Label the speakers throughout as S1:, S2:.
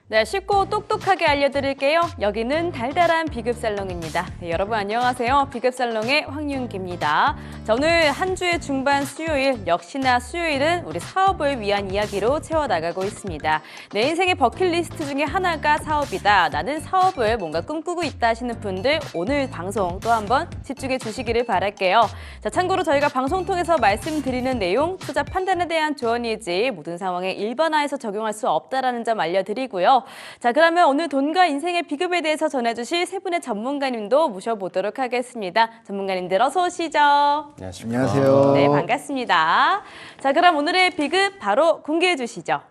S1: 네, 쉽고 똑똑하게 알려드릴게요. 여기는 달달한 비급살롱입니다. 네, 여러분 안녕하세요. 비급살롱의 황윤기입니다. 자, 오늘 한 주의 중반 수요일, 역시나 수요일은 우리 사업을 위한 이야기로 채워나가고 있습니다. 내 인생의 버킷리스트 중에 하나가 사업이다. 나는 사업을 뭔가 꿈꾸고 있다 하시는 분들 오늘 방송 또 한번 집중해 주시기를 바랄게요. 자, 참고로 저희가 방송 통해서 말씀드리는 내용, 투자 판단에 대한 조언이지 모든 상황에 일반화해서 적용할 수 없다라는 점 알려드리고요. 자, 그러면 오늘 돈과 인생의 비급에 대해서 전해주실 세 분의 전문가님도 모셔보도록 하겠습니다. 전문가님들 어서 오시죠.
S2: 안녕하세요.
S1: 네, 반갑습니다. 자, 그럼 오늘의 비급 바로 공개해 주시죠.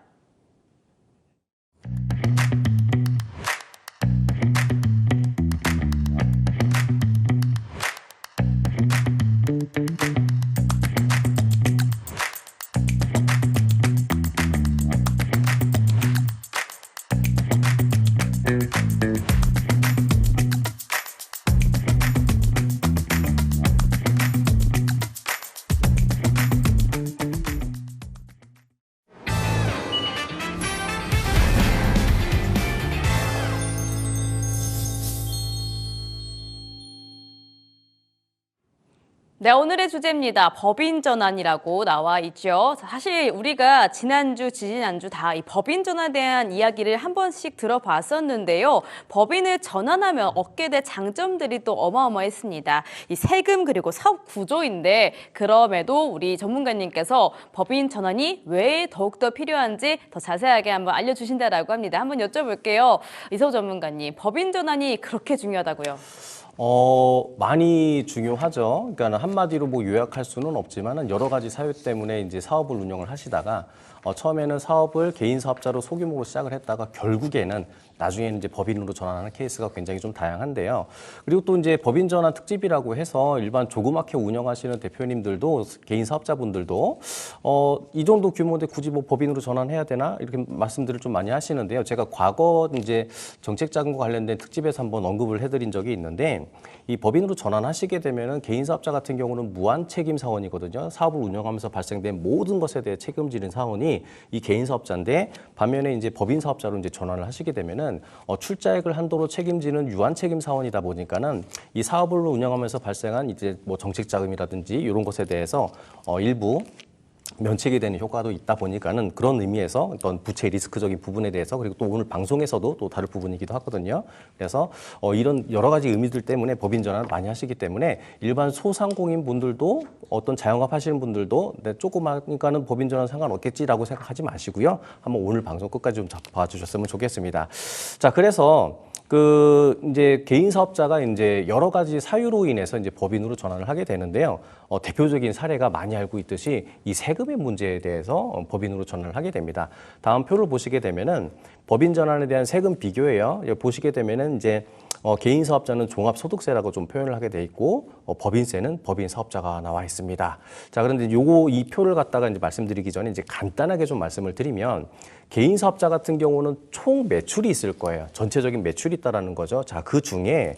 S1: 네, 오늘의 주제입니다. 법인 전환이라고 나와 있죠. 사실 우리가 지난주, 지지난주 다 이 법인 전환에 대한 이야기를 한 번씩 들어봤었는데요. 법인을 전환하면 얻게 될 장점들이 또 어마어마했습니다. 이 세금 그리고 사업 구조인데 그럼에도 우리 전문가님께서 법인 전환이 왜 더욱더 필요한지 더 자세하게 한번 알려주신다라고 합니다. 한번 여쭤볼게요. 이서우 전문가님, 법인 전환이 그렇게 중요하다고요?
S2: 많이 중요하죠. 그러니까 한마디로 뭐 요약할 수는 없지만은 여러 가지 사유 때문에 이제 사업을 운영을 하시다가 처음에는 사업을 개인 사업자로 소규모로 시작을 했다가 결국에는 나중에는 이제 법인으로 전환하는 케이스가 굉장히 좀 다양한데요. 그리고 또 이제 법인 전환 특집이라고 해서 일반 조그맣게 운영하시는 대표님들도 개인 사업자분들도 이 정도 규모인데 굳이 뭐 법인으로 전환해야 되나 이렇게 말씀들을 좀 많이 하시는데요. 제가 과거 이제 정책 자금과 관련된 특집에서 한번 언급을 해드린 적이 있는데 이 법인으로 전환하시게 되면은 개인 사업자 같은 경우는 무한 책임 사원이거든요. 사업을 운영하면서 발생된 모든 것에 대해 책임지는 사원이 이 개인 사업자인데 반면에 이제 법인 사업자로 이제 전환을 하시게 되면은 출자액을 한도로 책임지는 유한 책임 사원이다 보니까는 이 사업을 운영하면서 발생한 이제 뭐 정책 자금이라든지 이런 것에 대해서 일부 면책이 되는 효과도 있다 보니까는 그런 의미에서 어떤 부채 리스크적인 부분에 대해서 그리고 또 오늘 방송에서도 또 다룰 부분이기도 하거든요. 그래서 이런 여러 가지 의미들 때문에 법인 전환을 많이 하시기 때문에 일반 소상공인 분들도 어떤 자영업 하시는 분들도 조그마니까는 법인 전환 상관없겠지라고 생각하지 마시고요. 한번 오늘 방송 끝까지 좀 봐주셨으면 좋겠습니다. 자, 그래서 이제 개인 사업자가 이제 여러 가지 사유로 인해서 이제 법인으로 전환을 하게 되는데요. 대표적인 사례가 많이 알고 있듯이 이 세금의 문제에 대해서 법인으로 전환을 하게 됩니다. 다음 표를 보시게 되면은 법인 전환에 대한 세금 비교예요. 보시게 되면은 이제 개인 사업자는 종합소득세라고 좀 표현을 하게 돼 있고 법인세는 법인 사업자가 나와 있습니다. 자, 그런데 이 표를 갖다가 이제 말씀드리기 전에 이제 간단하게 좀 말씀을 드리면 개인 사업자 같은 경우는 총 매출이 있을 거예요. 전체적인 매출이 있다라는 거죠. 자, 그 중에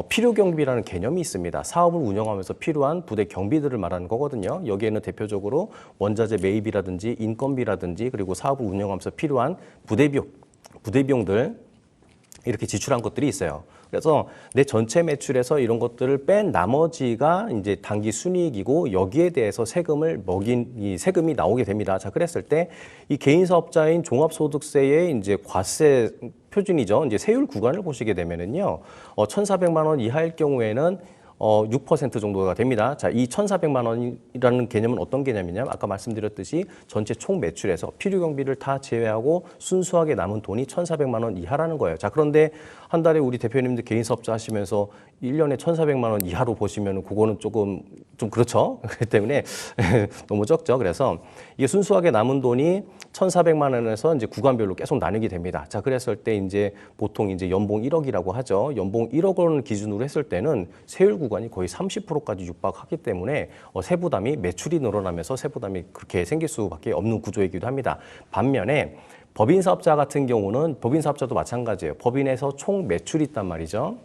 S2: 필요 경비라는 개념이 있습니다. 사업을 운영하면서 필요한 부대 경비들을 말하는 거거든요. 여기에는 대표적으로 원자재 매입이라든지 인건비라든지 그리고 사업을 운영하면서 필요한 부대비용들 이렇게 지출한 것들이 있어요. 그래서 내 전체 매출에서 이런 것들을 뺀 나머지가 이제 당기 순이익이고 여기에 대해서 세금을 먹인 이 세금이 나오게 됩니다. 자, 그랬을 때 이 개인 사업자인 종합소득세의 이제 과세 표준이죠. 이제 세율 구간을 보시게 되면은요, 1,400만 원 이하일 경우에는 6% 정도가 됩니다. 자, 이 1,400만 원이라는 개념은 어떤 개념이냐면 아까 말씀드렸듯이 전체 총 매출에서 필요 경비를 다 제외하고 순수하게 남은 돈이 1,400만 원 이하라는 거예요. 자, 그런데 한 달에 우리 대표님들 개인 사업자 하시면서 1년에 1,400만 원 이하로 보시면 그거는 좀 그렇죠. 그렇기 때문에 너무 적죠. 그래서 이게 순수하게 남은 돈이 1,400만 원에서 이제 구간별로 계속 나누게 됩니다. 자, 그랬을 때 이제 보통 이제 연봉 1억이라고 하죠. 연봉 1억 원을 기준으로 했을 때는 세율 구간이 거의 30%까지 육박하기 때문에 세부담이 매출이 늘어나면서 세부담이 그렇게 생길 수밖에 없는 구조이기도 합니다. 반면에 법인 사업자 같은 경우는 법인 사업자도 마찬가지예요. 법인에서 총 매출이 있단 말이죠.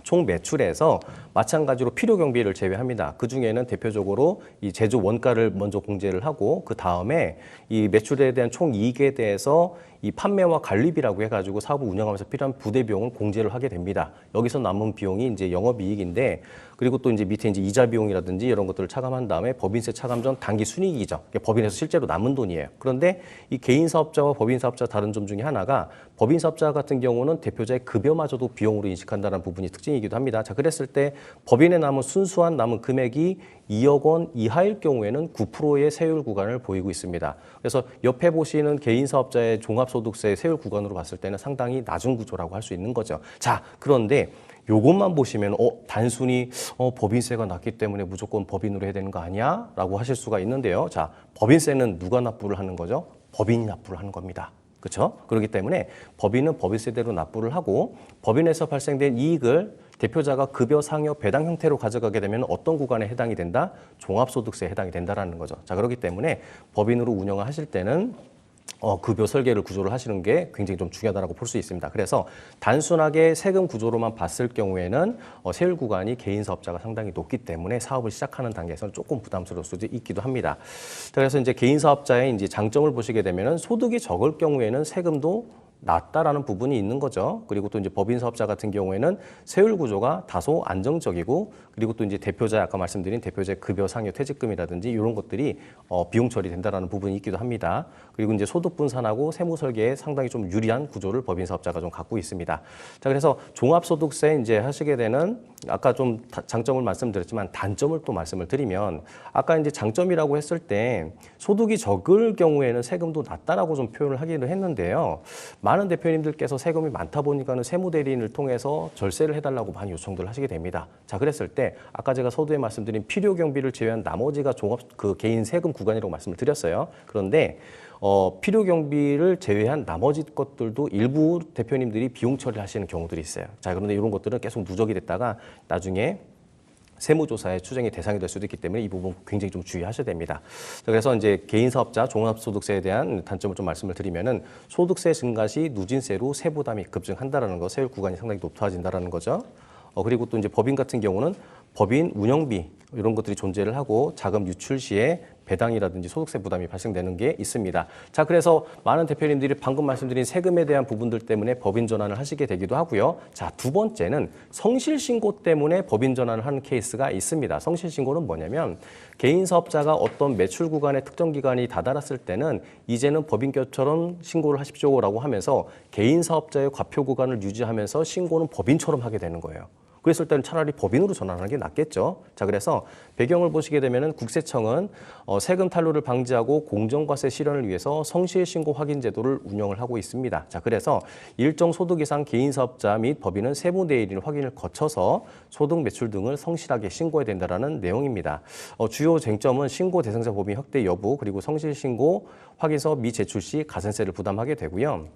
S2: 총 매출에서 마찬가지로 필요 경비를 제외합니다. 그 중에는 대표적으로 이 제조 원가를 먼저 공제를 하고 그 다음에 이 매출에 대한 총 이익에 대해서 이 판매와 관리비라고 해가지고 사업을 운영하면서 필요한 부대 비용을 공제를 하게 됩니다. 여기서 남은 비용이 이제 영업이익인데 그리고 또 이제 밑에 이제 이자 비용이라든지 이런 것들을 차감한 다음에 법인세 차감 전 단기 순이익이죠. 법인에서 실제로 남은 돈이에요. 그런데 이 개인 사업자와 법인 사업자 다른 점 중에 하나가 법인 사업자 같은 경우는 대표자의 급여마저도 비용으로 인식한다는 부분이 특징이기도 합니다. 자, 그랬을 때 법인에 남은 순수한 남은 금액이 2억 원 이하일 경우에는 9%의 세율 구간을 보이고 있습니다. 그래서 옆에 보시는 개인 사업자의 종합소득세 세율 구간으로 봤을 때는 상당히 낮은 구조라고 할 수 있는 거죠. 자, 그런데 요것만 보시면 단순히 법인세가 낮기 때문에 무조건 법인으로 해야 되는 거 아니야? 라고 하실 수가 있는데요. 자, 법인세는 누가 납부를 하는 거죠? 법인이 납부를 하는 겁니다. 그렇죠? 그렇기 때문에 법인은 법인세대로 납부를 하고 법인에서 발생된 이익을 대표자가 급여 상여 배당 형태로 가져가게 되면 어떤 구간에 해당이 된다? 종합소득세에 해당이 된다라는 거죠. 자, 그렇기 때문에 법인으로 운영을 하실 때는 급여 설계를 구조를 하시는 게 굉장히 좀 중요하다고 볼 수 있습니다. 그래서 단순하게 세금 구조로만 봤을 경우에는 세율 구간이 개인 사업자가 상당히 높기 때문에 사업을 시작하는 단계에서는 조금 부담스러울 수도 있기도 합니다. 그래서 이제 개인 사업자의 이제 장점을 보시게 되면은 소득이 적을 경우에는 세금도 낮다라는 부분이 있는 거죠. 그리고 또 이제 법인 사업자 같은 경우에는 세율 구조가 다소 안정적이고 그리고 또 이제 대표자 아까 말씀드린 대표자의 급여 상여 퇴직금이라든지 이런 것들이 비용 처리된다라는 부분이 있기도 합니다. 그리고 이제 소득 분산하고 세무 설계에 상당히 좀 유리한 구조를 법인 사업자가 좀 갖고 있습니다. 자, 그래서 종합소득세 이제 하시게 되는 아까 좀 장점을 말씀드렸지만 단점을 또 말씀을 드리면 아까 이제 장점이라고 했을 때 소득이 적을 경우에는 세금도 낮다라고 좀 표현을 하기도 했는데요. 많은 대표님들께서 세금이 많다 보니까는 세무대리인을 통해서 절세를 해달라고 많이 요청들을 하시게 됩니다. 자, 그랬을 때 아까 제가 서두에 말씀드린 필요 경비를 제외한 나머지가 종합 개인 세금 구간이라고 말씀을 드렸어요. 그런데 필요 경비를 제외한 나머지 것들도 일부 대표님들이 비용 처리를 하시는 경우들이 있어요. 자, 그런데 이런 것들은 계속 누적이 됐다가 나중에 세무조사의 추정이 대상이 될 수도 있기 때문에 이 부분 굉장히 좀 주의하셔야 됩니다. 그래서 이제 개인 사업자 종합소득세에 대한 단점을 좀 말씀을 드리면은 소득세 증가 시 누진세로 세부담이 급증한다라는 거, 세율 구간이 상당히 높아진다라는 거죠. 그리고 또 이제 법인 같은 경우는 법인 운영비 이런 것들이 존재를 하고 자금 유출 시에 배당이라든지 소득세 부담이 발생되는 게 있습니다. 자, 그래서 많은 대표님들이 방금 말씀드린 세금에 대한 부분들 때문에 법인 전환을 하시게 되기도 하고요. 자, 두 번째는 성실신고 때문에 법인 전환을 하는 케이스가 있습니다. 성실신고는 뭐냐면 개인 사업자가 어떤 매출 구간의 특정 기간이 다다랐을 때는 이제는 법인처럼 신고를 하십시오라고 하면서 개인 사업자의 과표 구간을 유지하면서 신고는 법인처럼 하게 되는 거예요. 그랬을 때는 차라리 법인으로 전환하는 게 낫겠죠. 자, 그래서 배경을 보시게 되면은 국세청은 세금 탈루를 방지하고 공정과세 실현을 위해서 성실신고 확인 제도를 운영을 하고 있습니다. 자, 그래서 일정 소득 이상 개인 사업자 및 법인은 세무대리인 확인을 거쳐서 소득 매출 등을 성실하게 신고해야 된다는 내용입니다. 주요 쟁점은 신고 대상자 범위 확대 여부 그리고 성실신고 확인서 미제출 시 가산세를 부담하게 되고요.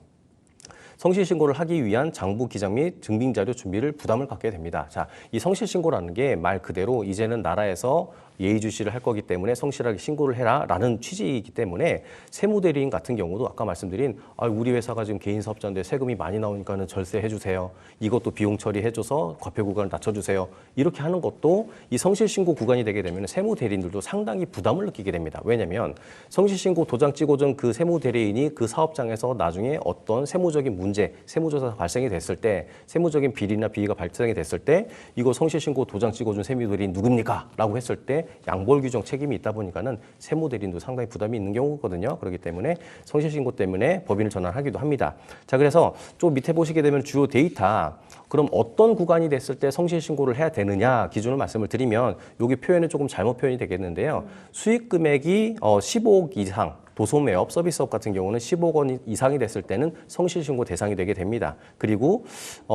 S2: 성실신고를 하기 위한 장부 기장 및 증빙자료 준비를 부담을 갖게 됩니다. 자, 이 성실신고라는 게 말 그대로 이제는 나라에서 예의주시를 할 거기 때문에 성실하게 신고를 해라라는 취지이기 때문에 세무대리인 같은 경우도 아까 말씀드린 우리 회사가 지금 개인 사업자인데 세금이 많이 나오니까는 절세해 주세요. 이것도 비용 처리해줘서 과표 구간을 낮춰주세요. 이렇게 하는 것도 이 성실신고 구간이 되게 되면 세무대리인들도 상당히 부담을 느끼게 됩니다. 왜냐하면 성실신고 도장 찍어준 그 세무대리인이 그 사업장에서 나중에 어떤 세무적인 문제, 세무조사가 발생이 됐을 때 세무적인 비리나 비위가 발생이 됐을 때 이거 성실신고 도장 찍어준 세무대리인 누굽니까? 라고 했을 때 양벌 규정 책임이 있다 보니까는 세무대리인도 상당히 부담이 있는 경우거든요. 그렇기 때문에 성실신고 때문에 법인을 전환하기도 합니다. 자, 그래서 좀 밑에 보시게 되면 주요 데이터 그럼 어떤 구간이 됐을 때 성실신고를 해야 되느냐 기준을 말씀을 드리면 여기 표현은 조금 잘못 표현이 되겠는데요. 수익 금액이 15억 이상 도소매업, 서비스업 같은 경우는 15억 원 이상이 됐을 때는 성실신고 대상이 되게 됩니다. 그리고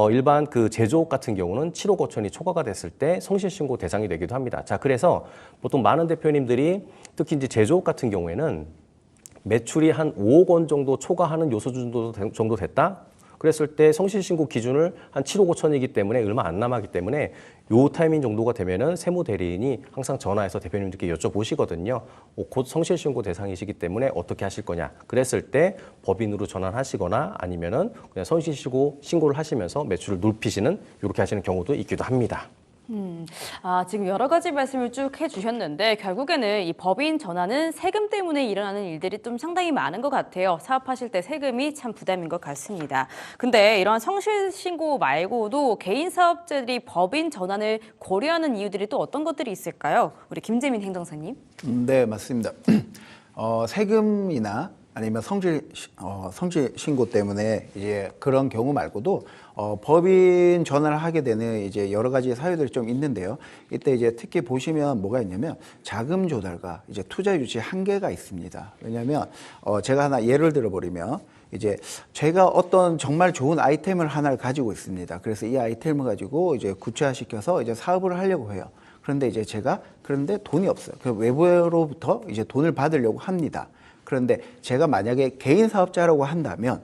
S2: 일반 그 제조업 같은 경우는 7억 5천이 초과가 됐을 때 성실신고 대상이 되기도 합니다. 자, 그래서 보통 많은 대표님들이 특히 이제 제조업 같은 경우에는 매출이 한 5억 원 정도 초과하는 요소 정도 됐다? 그랬을 때 성실신고 기준을 한 7억 5천이기 때문에 얼마 안 남았기 때문에 요 타이밍 정도가 되면은 세무대리인이 항상 전화해서 대표님들께 여쭤보시거든요. 곧 성실신고 대상이시기 때문에 어떻게 하실 거냐. 그랬을 때 법인으로 전환하시거나 아니면은 그냥 성실신고를 하시면서 매출을 높이시는 이렇게 하시는 경우도 있기도 합니다.
S1: 지금 여러 가지 말씀을 쭉 해주셨는데 결국에는 이 법인 전환은 세금 때문에 일어나는 일들이 좀 상당히 많은 것 같아요. 사업하실 때 세금이 참 부담인 것 같습니다. 근데 이런 성실 신고 말고도 개인 사업자들이 법인 전환을 고려하는 이유들이 또 어떤 것들이 있을까요? 우리 김재민 행정사님.
S3: 네, 맞습니다. 세금이나 아니면 성실 신고 때문에 이제 그런 경우 말고도 법인 전환을 하게 되는 이제 여러 가지 사유들이 좀 있는데요. 이때 이제 특히 보시면 뭐가 있냐면 자금 조달과 이제 투자 유치 한계가 있습니다. 왜냐하면 제가 하나 예를 들어버리면 이제 제가 어떤 정말 좋은 아이템을 하나를 가지고 있습니다. 그래서 이 아이템을 가지고 이제 구체화시켜서 이제 사업을 하려고 해요. 그런데 이제 그런데 돈이 없어요. 그 외부로부터 이제 돈을 받으려고 합니다. 그런데 제가 만약에 개인 사업자라고 한다면,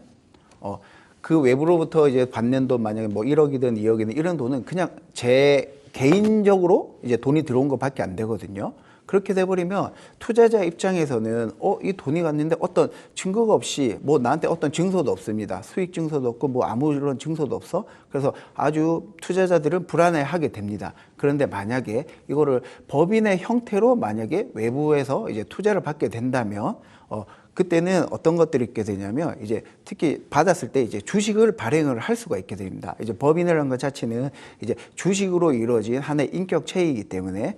S3: 그 외부로부터 이제 받는 돈 만약에 뭐 1억이든 2억이든 이런 돈은 그냥 제 개인적으로 이제 돈이 들어온 것밖에 안 되거든요. 그렇게 돼버리면 투자자 입장에서는 이 돈이 갔는데 어떤 증거가 없이 뭐 나한테 어떤 증서도 없습니다. 수익 증서도 없고 뭐 아무런 증서도 없어. 그래서 아주 투자자들은 불안해하게 됩니다. 그런데 만약에 이거를 법인의 형태로 만약에 외부에서 이제 투자를 받게 된다면 그때는 어떤 것들이 있게 되냐면 이제 특히 받았을 때 이제 주식을 발행을 할 수가 있게 됩니다. 이제 법인이라는 것 자체는 이제 주식으로 이루어진 하나의 인격체이기 때문에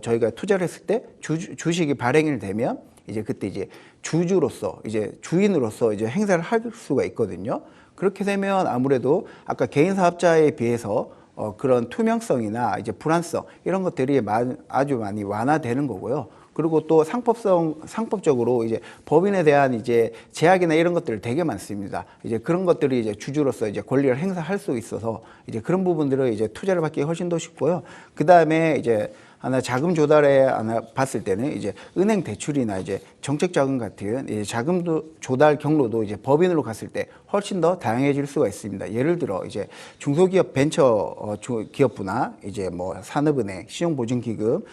S3: 저희가 투자를 했을 때 주식이 발행이 되면 이제 그때 이제 주주로서 이제 주인으로서 이제 행사를 할 수가 있거든요. 그렇게 되면 아무래도 아까 개인 사업자에 비해서 그런 투명성이나 이제 불안성 이런 것들이 아주 많이 완화되는 거고요. 그리고 또 상법적으로 이제 법인에 대한 이제 제약이나 이런 것들 되게 많습니다. 이제 그런 것들이 이제 주주로서 이제 권리를 행사할 수 있어서 이제 그런 부분들을 이제 투자를 받기 훨씬 더 쉽고요. 그 다음에 이제 하나 자금 조달에 하나 봤을 때는 이제 은행 대출이나 이제 정책 자금 같은 이제 자금 조달 경로도 이제 법인으로 갔을 때 훨씬 더 다양해질 수가 있습니다. 예를 들어 이제 중소기업 벤처 기업부나 이제 뭐 산업은행, 신용보증기금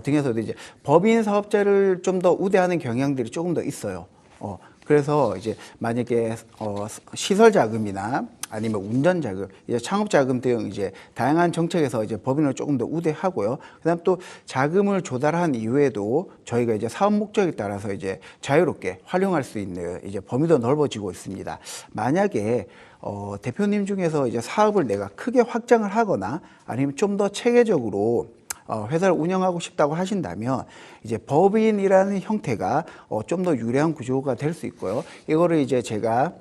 S3: 등에서도 이제 법인 사업자를 좀 더 우대하는 경향들이 조금 더 있어요. 그래서 이제 만약에 시설 자금이나 아니면 운전 자금, 이제 창업 자금 등 이제 다양한 정책에서 이제 법인을 조금 더 우대하고요. 그다음 또 자금을 조달한 이후에도 저희가 이제 사업 목적에 따라서 이제 자유롭게 활용할 수 있는 이제 범위도 넓어지고 있습니다. 만약에 대표님 중에서 이제 사업을 내가 크게 확장을 하거나 아니면 좀 더 체계적으로 회사를 운영하고 싶다고 하신다면 이제 법인이라는 형태가 좀 더 유리한 구조가 될 수 있고요. 이거를 이제 제가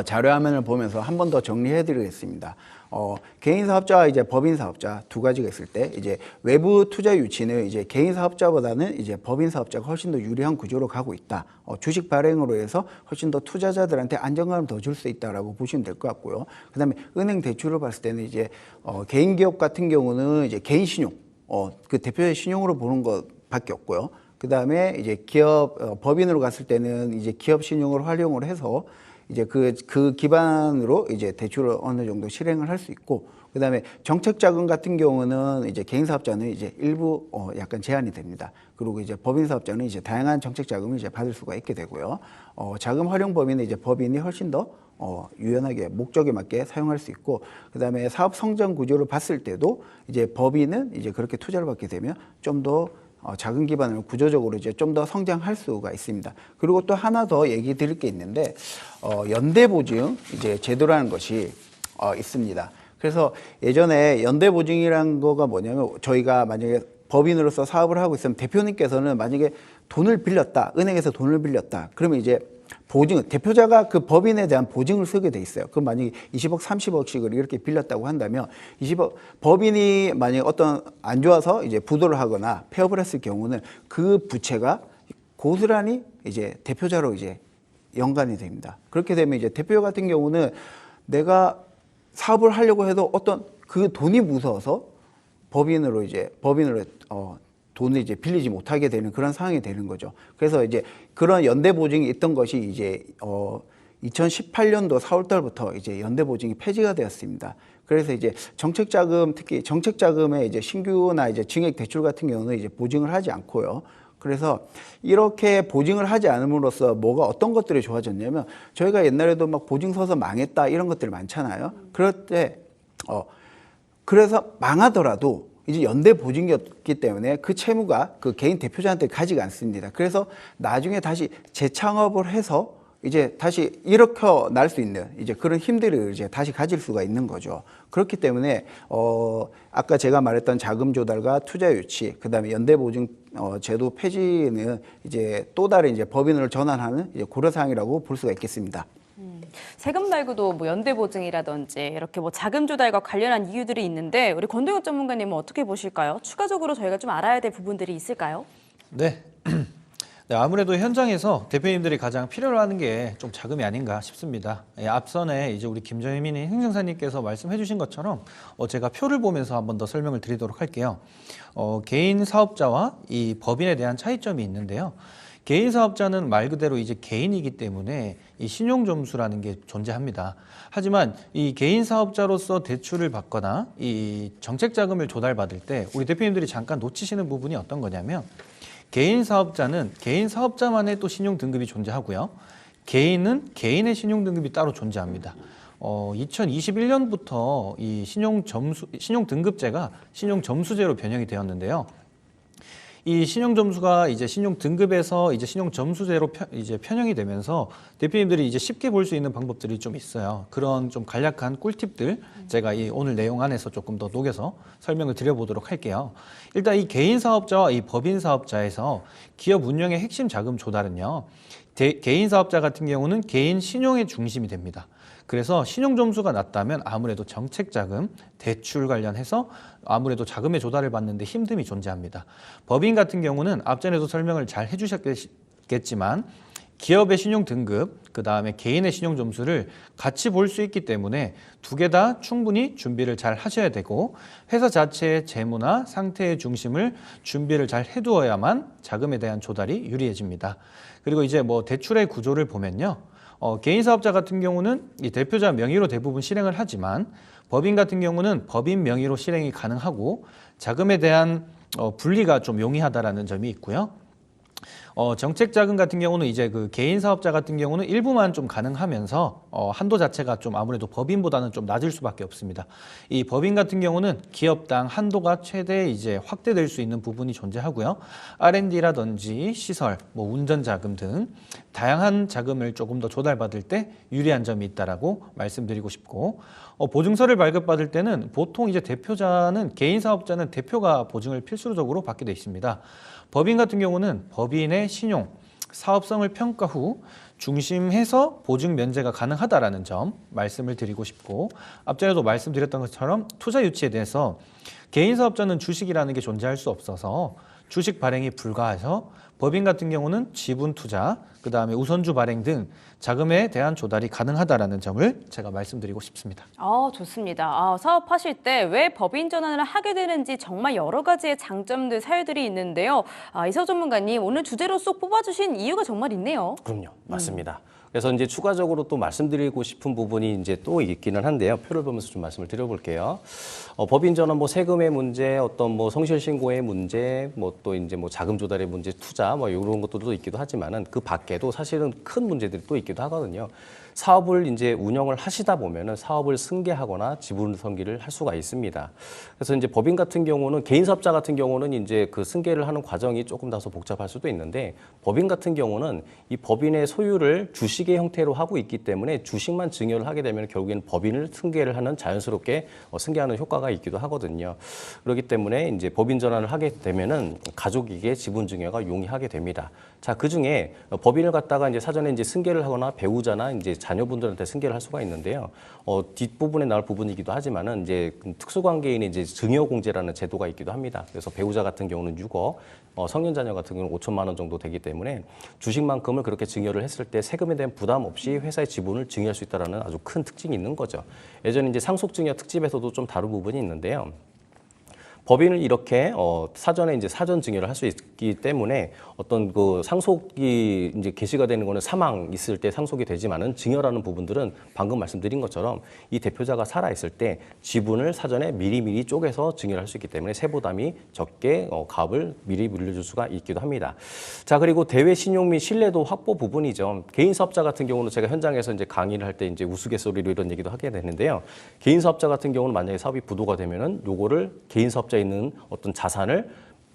S3: 자료 화면을 보면서 한 번 더 정리해 드리겠습니다. 개인 사업자와 이제 법인 사업자 두 가지가 있을 때 이제 외부 투자 유치는 이제 개인 사업자보다는 이제 법인 사업자가 훨씬 더 유리한 구조로 가고 있다. 주식 발행으로 해서 훨씬 더 투자자들한테 안정감을 더 줄 수 있다라고 보시면 될 것 같고요. 그다음에 은행 대출을 봤을 때는 이제 개인 기업 같은 경우는 이제 개인 신용 그 대표의 신용으로 보는 것밖에 없고요. 그 다음에 이제 법인으로 갔을 때는 이제 기업 신용을 활용을 해서 이제 그 기반으로 이제 대출을 어느 정도 실행을 할 수 있고, 그 다음에 정책 자금 같은 경우는 이제 개인 사업자는 이제 일부 약간 제한이 됩니다. 그리고 이제 법인 사업자는 이제 다양한 정책 자금을 이제 받을 수가 있게 되고요. 자금 활용 범위는 이제 법인이 훨씬 더 유연하게 목적에 맞게 사용할 수 있고, 그 다음에 사업 성장 구조를 봤을 때도 이제 법인은 이제 그렇게 투자를 받게 되면 좀 더 자금 기반을 구조적으로 이제 좀 더 성장할 수가 있습니다. 그리고 또 하나 더 얘기 드릴 게 있는데, 연대보증 이제 제도라는 것이 있습니다. 그래서 예전에 연대보증이라는 거가 뭐냐면 저희가 만약에 법인으로서 사업을 하고 있으면 대표님께서는 만약에 돈을 빌렸다, 은행에서 돈을 빌렸다, 그러면 이제 대표자가 그 법인에 대한 보증을 쓰게 돼 있어요. 그럼 만약에 20억, 30억씩을 이렇게 빌렸다고 한다면 20억, 법인이 만약에 어떤 안 좋아서 이제 부도를 하거나 폐업을 했을 경우는 그 부채가 고스란히 이제 대표자로 이제 연관이 됩니다. 그렇게 되면 이제 대표 같은 경우는 내가 사업을 하려고 해도 어떤 그 돈이 무서워서 법인으로 돈을 이제 빌리지 못하게 되는 그런 상황이 되는 거죠. 그래서 이제 그런 연대 보증이 있던 것이 이제 2018년도 4월 달부터 이제 연대 보증이 폐지가 되었습니다. 그래서 이제 정책 자금, 특히 정책 자금의 이제 신규나 이제 증액 대출 같은 경우는 이제 보증을 하지 않고요. 그래서 이렇게 보증을 하지 않음으로써 뭐가 어떤 것들이 좋아졌냐면, 저희가 옛날에도 막 보증 서서 망했다 이런 것들이 많잖아요. 그럴 때 그래서 망하더라도 이제 연대 보증이었기 때문에 그 채무가 그 개인 대표자한테 가지가 않습니다. 그래서 나중에 다시 재창업을 해서 이제 다시 일으켜 날 수 있는 이제 그런 힘들을 이제 다시 가질 수가 있는 거죠. 그렇기 때문에 아까 제가 말했던 자금 조달과 투자 유치, 그다음에 연대 보증 제도 폐지는 이제 또 다른 이제 법인으로 전환하는 이제 고려 사항이라고 볼 수가 있겠습니다.
S1: 세금 말고도 뭐 연대 보증이라든지 이렇게 뭐 자금 조달과 관련한 이유들이 있는데 우리 권동혁 전문가님은 어떻게 보실까요? 추가적으로 저희가 좀 알아야 될 부분들이 있을까요?
S4: 네. 네, 아무래도 현장에서 대표님들이 가장 필요로 하는 게 좀 자금이 아닌가 싶습니다. 예, 앞선에 이제 우리 김정민 행정사님께서 말씀해 주신 것처럼 제가 표를 보면서 한 번 더 설명을 드리도록 할게요. 개인 사업자와 이 법인에 대한 차이점이 있는데요. 개인 사업자는 말 그대로 이제 개인이기 때문에 이 신용점수라는 게 존재합니다. 하지만 이 개인 사업자로서 대출을 받거나 이 정책 자금을 조달받을 때 우리 대표님들이 잠깐 놓치시는 부분이 어떤 거냐면 개인 사업자는 개인 사업자만의 또 신용 등급이 존재하고요. 개인은 개인의 신용 등급이 따로 존재합니다. 2021년부터 이 신용 등급제가 신용 점수제로 변형이 되었는데요. 이 신용 점수가 이제 신용 등급에서 이제 신용 점수제로 이제 편형이 되면서 대표님들이 이제 쉽게 볼 수 있는 방법들이 좀 있어요. 그런 좀 간략한 꿀팁들 제가 이 오늘 내용 안에서 조금 더 녹여서 설명을 드려보도록 할게요. 일단 이 개인 사업자와 이 법인 사업자에서 기업 운영의 핵심 자금 조달은요. 개인 사업자 같은 경우는 개인 신용의 중심이 됩니다. 그래서 신용 점수가 낮다면 아무래도 정책 자금, 대출 관련해서 아무래도 자금의 조달을 받는데 힘듦이 존재합니다. 법인 같은 경우는 앞전에도 설명을 잘 해주셨겠지만 기업의 신용 등급, 그 다음에 개인의 신용 점수를 같이 볼 수 있기 때문에 두 개 다 충분히 준비를 잘 하셔야 되고 회사 자체의 재무나 상태의 중심을 준비를 잘 해두어야만 자금에 대한 조달이 유리해집니다. 그리고 이제 뭐 대출의 구조를 보면요. 개인 사업자 같은 경우는 이 대표자 명의로 대부분 실행을 하지만 법인 같은 경우는 법인 명의로 실행이 가능하고 자금에 대한 분리가 좀 용이하다라는 점이 있고요. 정책 자금 같은 경우는 이제 그 개인 사업자 같은 경우는 일부만 좀 가능하면서 한도 자체가 좀 아무래도 법인보다는 좀 낮을 수밖에 없습니다. 이 법인 같은 경우는 기업당 한도가 최대 이제 확대될 수 있는 부분이 존재하고요. R&D라든지 시설, 뭐 운전 자금 등 다양한 자금을 조금 더 조달받을 때 유리한 점이 있다라고 말씀드리고 싶고 보증서를 발급받을 때는 보통 이제 대표자는 개인 사업자는 대표가 보증을 필수적으로 받게 돼 있습니다. 법인 같은 경우는 법인의 신용, 사업성을 평가 후 중심해서 보증 면제가 가능하다라는 점 말씀을 드리고 싶고 앞전에도 말씀드렸던 것처럼 투자 유치에 대해서 개인 사업자는 주식이라는 게 존재할 수 없어서 주식 발행이 불가해서 법인 같은 경우는 지분 투자, 그 다음에 우선주 발행 등 자금에 대한 조달이 가능하다라는 점을 제가 말씀드리고 싶습니다.
S1: 좋습니다. 사업하실 때 왜 법인 전환을 하게 되는지 정말 여러 가지의 장점들, 사유들이 있는데요. 이서 전문가님, 오늘 주제로 쏙 뽑아주신 이유가 정말 있네요.
S2: 그럼요. 맞습니다. 그래서 이제 추가적으로 또 말씀드리고 싶은 부분이 이제 또 있기는 한데요. 표를 보면서 좀 말씀을 드려볼게요. 법인 전환 뭐 세금의 문제, 어떤 뭐 성실 신고의 문제, 뭐 또 이제 뭐 자금 조달의 문제, 투자 뭐 이런 것들도 있기도 하지만은 그 밖에도 사실은 큰 문제들이 또 있기도 하거든요. 사업을 이제 운영을 하시다 보면은 사업을 승계하거나 지분 선기를 할 수가 있습니다. 그래서 이제 법인 같은 경우는 개인 사업자 같은 경우는 이제 그 승계를 하는 과정이 조금 다소 복잡할 수도 있는데 법인 같은 경우는 이 법인의 소유를 주식의 형태로 하고 있기 때문에 주식만 증여를 하게 되면 결국에는 법인을 승계를 하는 자연스럽게 승계하는 효과가 있기도 하거든요. 그렇기 때문에 이제 법인 전환을 하게 되면은 가족에게 지분 증여가 용이하게 됩니다. 자, 그 중에 법인을 갖다가 이제 사전에 이제 승계를 하거나 배우자나 이제 자녀분들한테 승계를 할 수가 있는데요. 뒷부분에 나올 부분이기도 하지만은 이제 특수관계인의 이제 증여공제라는 제도가 있기도 합니다. 그래서 배우자 같은 경우는 6억, 성년 자녀 같은 경우는 5천만 원 정도 되기 때문에 주식만큼을 그렇게 증여를 했을 때 세금에 대한 부담 없이 회사의 지분을 증여할 수 있다는 아주 큰 특징이 있는 거죠. 예전에 이제 상속증여 특집에서도 좀 다룬 부분이 있는데요. 법인을 이렇게 사전에 이제 사전 증여를 할 수 있기 때문에 어떤 그 상속이 이제 개시가 되는 거는 사망 있을 때 상속이 되지만은 증여라는 부분들은 방금 말씀드린 것처럼 이 대표자가 살아 있을 때 지분을 사전에 미리미리 쪼개서 증여를 할 수 있기 때문에 세부담이 적게 가업을 미리 물려줄 수가 있기도 합니다. 자, 그리고 대외 신용 및 신뢰도 확보 부분이죠. 개인 사업자 같은 경우는 제가 현장에서 이제 강의를 할 때 이제 우스갯소리로 이런 얘기도 하게 되는데요. 개인 사업자 같은 경우는 만약에 사업이 부도가 되면은 요거를 개인 사업자에 있는 어떤 자산을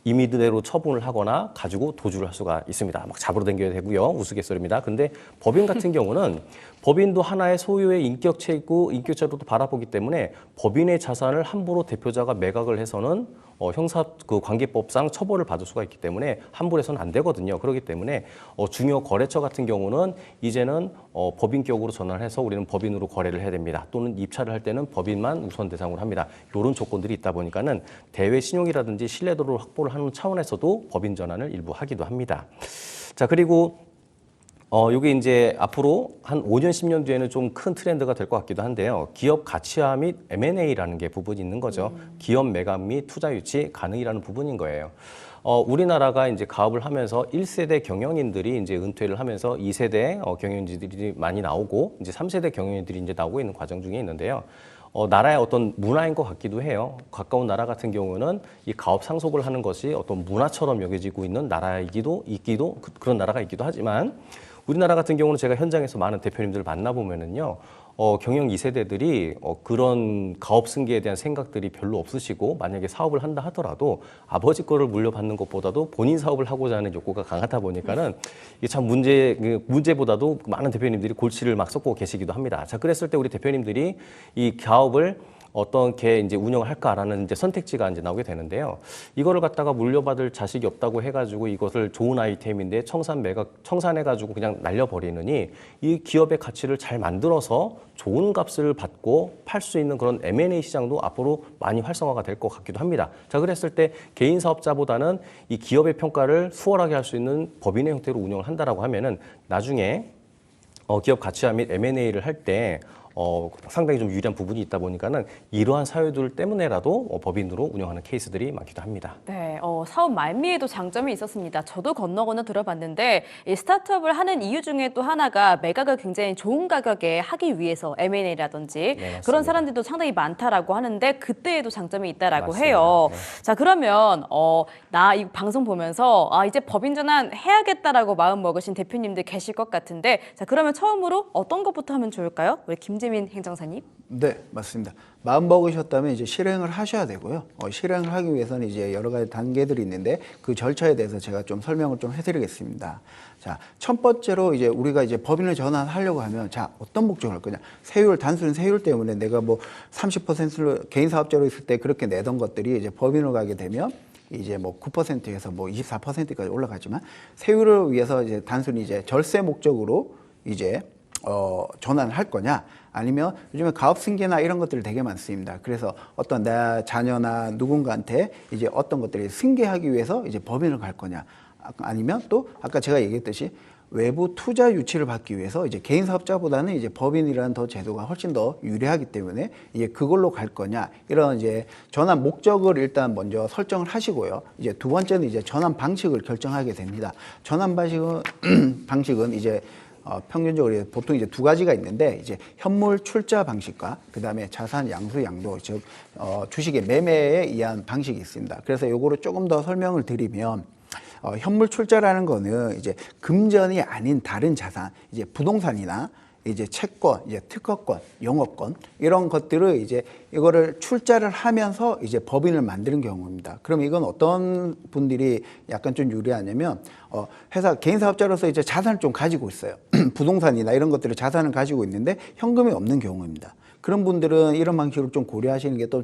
S2: 임의대로 처분을 하거나 가지고 도주를 할 수가 있습니다. 막 잡으러 다녀야 되고요. 우스갯소리입니다. 근데 법인 같은 경우는 법인도 하나의 소유의 인격체이고 인격체로도 바라보기 때문에 법인의 자산을 함부로 대표자가 매각을 해서는 형사 그 관계법상 처벌을 받을 수가 있기 때문에 함부로 해서는 안 되거든요. 그렇기 때문에 중요 거래처 같은 경우는 이제는 법인격으로 전환해서 우리는 법인으로 거래를 해야 됩니다. 또는 입찰을 할 때는 법인만 우선 대상으로 합니다. 이런 조건들이 있다 보니까는 대외 신용이라든지 신뢰도를 확보를 하는 차원에서도 법인 전환을 일부 하기도 합니다. 자, 그리고 이게 이제 앞으로 한 5년, 10년 뒤에는 좀 큰 트렌드가 될 것 같기도 한데요. 기업 가치화 및 M&A라는 게 부분이 있는 거죠. 기업 매각 및 투자 유치 가능이라는 부분인 거예요. 우리나라가 이제 가업을 하면서 1세대 경영인들이 이제 은퇴를 하면서 2세대 경영인들이 많이 나오고 이제 3세대 경영인들이 이제 나오고 있는 과정 중에 있는데요. 나라의 어떤 문화인 것 같기도 해요. 가까운 나라 같은 경우는 이 가업 상속을 하는 것이 어떤 문화처럼 여겨지고 있는 나라이기도 그런 나라가 있기도 하지만 우리나라 같은 경우는 제가 현장에서 많은 대표님들을 만나보면은요, 경영 2세대들이 그런 가업 승계에 대한 생각들이 별로 없으시고 만약에 사업을 한다 하더라도 아버지 거를 물려받는 것보다도 본인 사업을 하고자 하는 욕구가 강하다 보니까는 이게 참 문제보다도 많은 대표님들이 골치를 막 썩고 계시기도 합니다. 자, 그랬을 때 우리 대표님들이 이 가업을 어떻게 이제 운영을 할까라는 이제 선택지가 이제 나오게 되는데요. 이거를 갖다가 물려받을 자식이 없다고 해가지고 이것을 좋은 아이템인데 청산해가지고 그냥 날려버리느니 이 기업의 가치를 잘 만들어서 좋은 값을 받고 팔 수 있는 그런 M&A 시장도 앞으로 많이 활성화가 될 것 같기도 합니다. 자, 그랬을 때 개인 사업자보다는 이 기업의 평가를 수월하게 할 수 있는 법인의 형태로 운영을 한다라고 하면은 나중에 기업 가치화 및 M&A를 할 때 상당히 좀 유리한 부분이 있다 보니까는 이러한 사유들 때문에라도 법인으로 운영하는 케이스들이 많기도 합니다.
S1: 네, 사업 말미에도 장점이 있었습니다. 저도 건너 들어봤는데 이 스타트업을 하는 이유 중에 또 하나가 매각을 굉장히 좋은 가격에 하기 위해서 M&A라든지
S2: 네,
S1: 그런 사람들도 상당히 많다라고 하는데 그때에도 장점이 있다라고
S2: 맞습니다.
S1: 해요.
S2: 네.
S1: 자, 그러면 나 이 방송 보면서 이제 법인 전환 해야겠다라고 마음 먹으신 대표님들 계실 것 같은데 자, 그러면 처음으로 어떤 것부터 하면 좋을까요? 우리 김재민 행정사님.
S3: 네, 맞습니다. 마음 먹으셨다면 이제 실행을 하셔야 되고요. 실행을 하기 위해서는 이제 여러 가지 단계들이 있는데 그 절차에 대해서 제가 좀 설명을 좀 해드리겠습니다. 자, 첫 번째로 이제 우리가 이제 법인을 전환하려고 하면 자, 어떤 목적을 할 거냐. 단순히 세율 때문에 내가 뭐 30%를 개인 사업자로 있을 때 그렇게 내던 것들이 이제 법인으로 가게 되면 이제 뭐 9%에서 뭐 24%까지 올라가지만 세율을 위해서 이제 단순히 이제 절세 목적으로 이제 전환을 할 거냐 아니면 요즘에 가업 승계나 이런 것들이 되게 많습니다. 그래서 어떤 내 자녀나 누군가한테 이제 어떤 것들이 승계하기 위해서 이제 법인을 갈 거냐 아니면 또 아까 제가 얘기했듯이 외부 투자 유치를 받기 위해서 이제 개인 사업자보다는 이제 법인이라는 더 제도가 훨씬 더 유리하기 때문에 이제 그걸로 갈 거냐 이런 이제 전환 목적을 일단 먼저 설정을 하시고요. 이제 두 번째는 이제 전환 방식을 결정하게 됩니다. 전환 방식은 이제 평균적으로 보통 이제 두 가지가 있는데 이제 현물 출자 방식과 그다음에 자산 양수 양도 즉 주식의 매매에 의한 방식이 있습니다. 그래서 요거를 조금 더 설명을 드리면 현물 출자라는 거는 이제 금전이 아닌 다른 자산, 이제 부동산이나 이제 채권, 이제 특허권, 영업권 이런 것들을 이제 이거를 출자를 하면서 이제 법인을 만드는 경우입니다. 그럼 이건 어떤 분들이 약간 좀 유리하냐면 회사 개인 사업자로서 이제 자산을 좀 가지고 있어요. 부동산이나 이런 것들을 자산을 가지고 있는데 현금이 없는 경우입니다. 그런 분들은 이런 방식으로 좀 고려하시는 게 또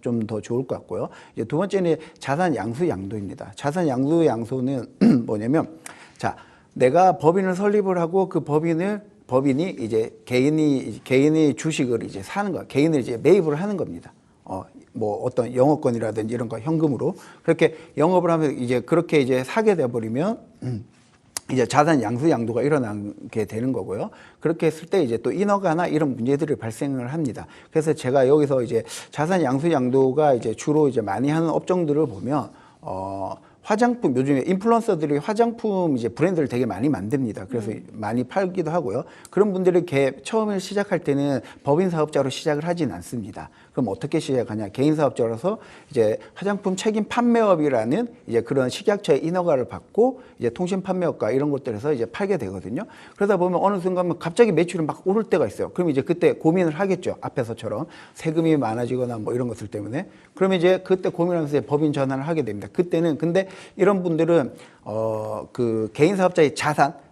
S3: 좀 더 좋을 것 같고요. 이제 두 번째는 자산 양수 양도입니다. 자산 양수 양도는 뭐냐면 자, 내가 법인을 설립을 하고 그 법인이 이제 개인이 주식을 이제 사는 거, 개인을 이제 매입을 하는 겁니다. 뭐 어떤 영업권이라든지 이런 거 현금으로 그렇게 영업을 하면 이제 그렇게 이제 사게 돼 버리면 이제 자산 양수 양도가 일어나게 되는 거고요. 그렇게 했을 때 이제 또 인허가나 이런 문제들이 발생을 합니다. 그래서 제가 여기서 이제 자산 양수 양도가 이제 주로 이제 많이 하는 업종들을 보면 화장품, 요즘에 인플루언서들이 화장품 이제 브랜드를 되게 많이 만듭니다. 그래서 많이 팔기도 하고요. 그런 분들이 처음에 시작할 때는 법인 사업자로 시작을 하진 않습니다. 그럼 어떻게 시작하냐? 개인 사업자로서 이제 화장품 책임 판매업이라는 이제 그런 식약처의 인허가를 받고 이제 통신 판매업과 이런 것들에서 이제 팔게 되거든요. 그러다 보면 어느 순간 갑자기 매출이 막 오를 때가 있어요. 그럼 이제 그때 고민을 하겠죠. 앞에서처럼 세금이 많아지거나 뭐 이런 것들 때문에. 그러면 이제 그때 고민하면서 이제 법인 전환을 하게 됩니다. 그때는 근데 이런 분들은 그 개인 사업자의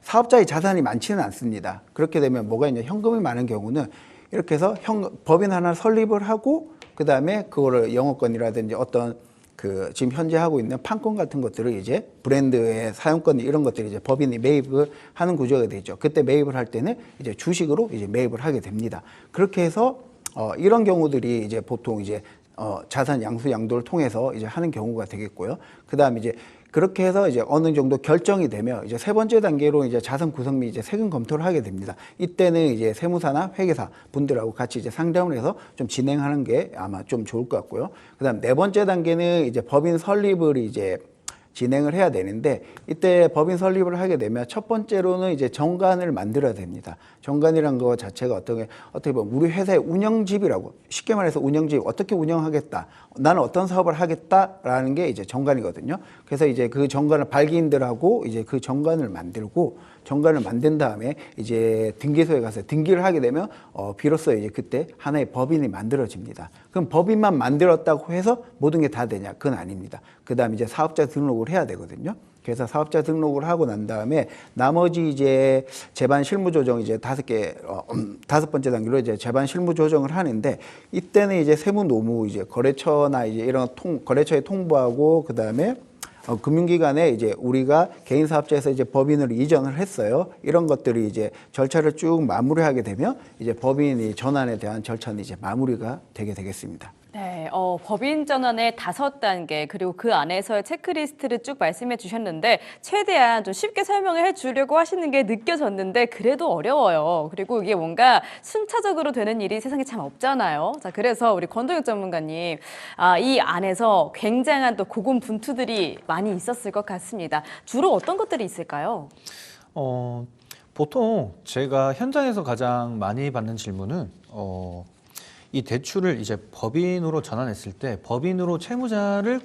S3: 사업자의 자산이 많지는 않습니다. 그렇게 되면 뭐가 있냐? 현금이 많은 경우는 이렇게 해서 법인 하나 설립을 하고 그 다음에 그거를 영업권이라든지 어떤 그 지금 현재 하고 있는 판권 같은 것들을 이제 브랜드의 사용권 이런 것들을 이제 법인이 매입을 하는 구조가 되죠. 그때 매입을 할 때는 이제 주식으로 이제 매입을 하게 됩니다. 그렇게 해서 이런 경우들이 이제 보통 이제 자산 양수 양도를 통해서 이제 하는 경우가 되겠고요. 그다음에 이제 그렇게 해서 이제 어느 정도 결정이 되면 이제 세 번째 단계로 이제 자산 구성 및 이제 세금 검토를 하게 됩니다. 이때는 이제 세무사나 회계사 분들하고 같이 이제 상담을 해서 좀 진행하는 게 아마 좀 좋을 것 같고요. 그다음 네 번째 단계는 이제 법인 설립을 이제 진행을 해야 되는데 이때 법인 설립을 하게 되면 첫 번째로는 이제 정관을 만들어야 됩니다. 정관이란 거 자체가 어떻게 보면 우리 회사의 운영집이라고 쉽게 말해서 운영집 어떻게 운영하겠다. 나는 어떤 사업을 하겠다라는 게 이제 정관이거든요. 그래서 이제 그 정관을 발기인들하고 이제 그 정관을 만든 다음에 이제 등기소에 가서 등기를 하게 되면 비로소 이제 그때 하나의 법인이 만들어집니다. 그럼 법인만 만들었다고 해서 모든 게 다 되냐? 그건 아닙니다. 그다음에 이제 사업자 등록을 해야 되거든요. 그래서 사업자 등록을 하고 난 다음에 나머지 이제 재반 실무 조정 이제 다섯 번째 단계로 이제 재반 실무 조정을 하는데 이때는 이제 세무 노무 이제 거래처나 이제 이런 거래처에 통보하고 그다음에 금융기관에 이제 우리가 개인 사업자에서 이제 법인으로 이전을 했어요. 이런 것들이 이제 절차를 쭉 마무리하게 되면 이제 법인이 전환에 대한 절차는 이제 마무리가 되게 되겠습니다.
S1: 네, 법인 전환의 5단계 그리고 그 안에서의 체크리스트를 쭉 말씀해 주셨는데 최대한 좀 쉽게 설명을 해주려고 하시는 게 느껴졌는데 그래도 어려워요. 그리고 이게 뭔가 순차적으로 되는 일이 세상에 참 없잖아요. 자, 그래서 우리 권동혁 전문가님, 이 안에서 굉장한 또 고군분투들이 많이 있었을 것 같습니다. 주로 어떤 것들이 있을까요?
S4: 보통 제가 현장에서 가장 많이 받는 질문은 이 대출을 이제 법인으로 전환했을 때 법인으로 채무자를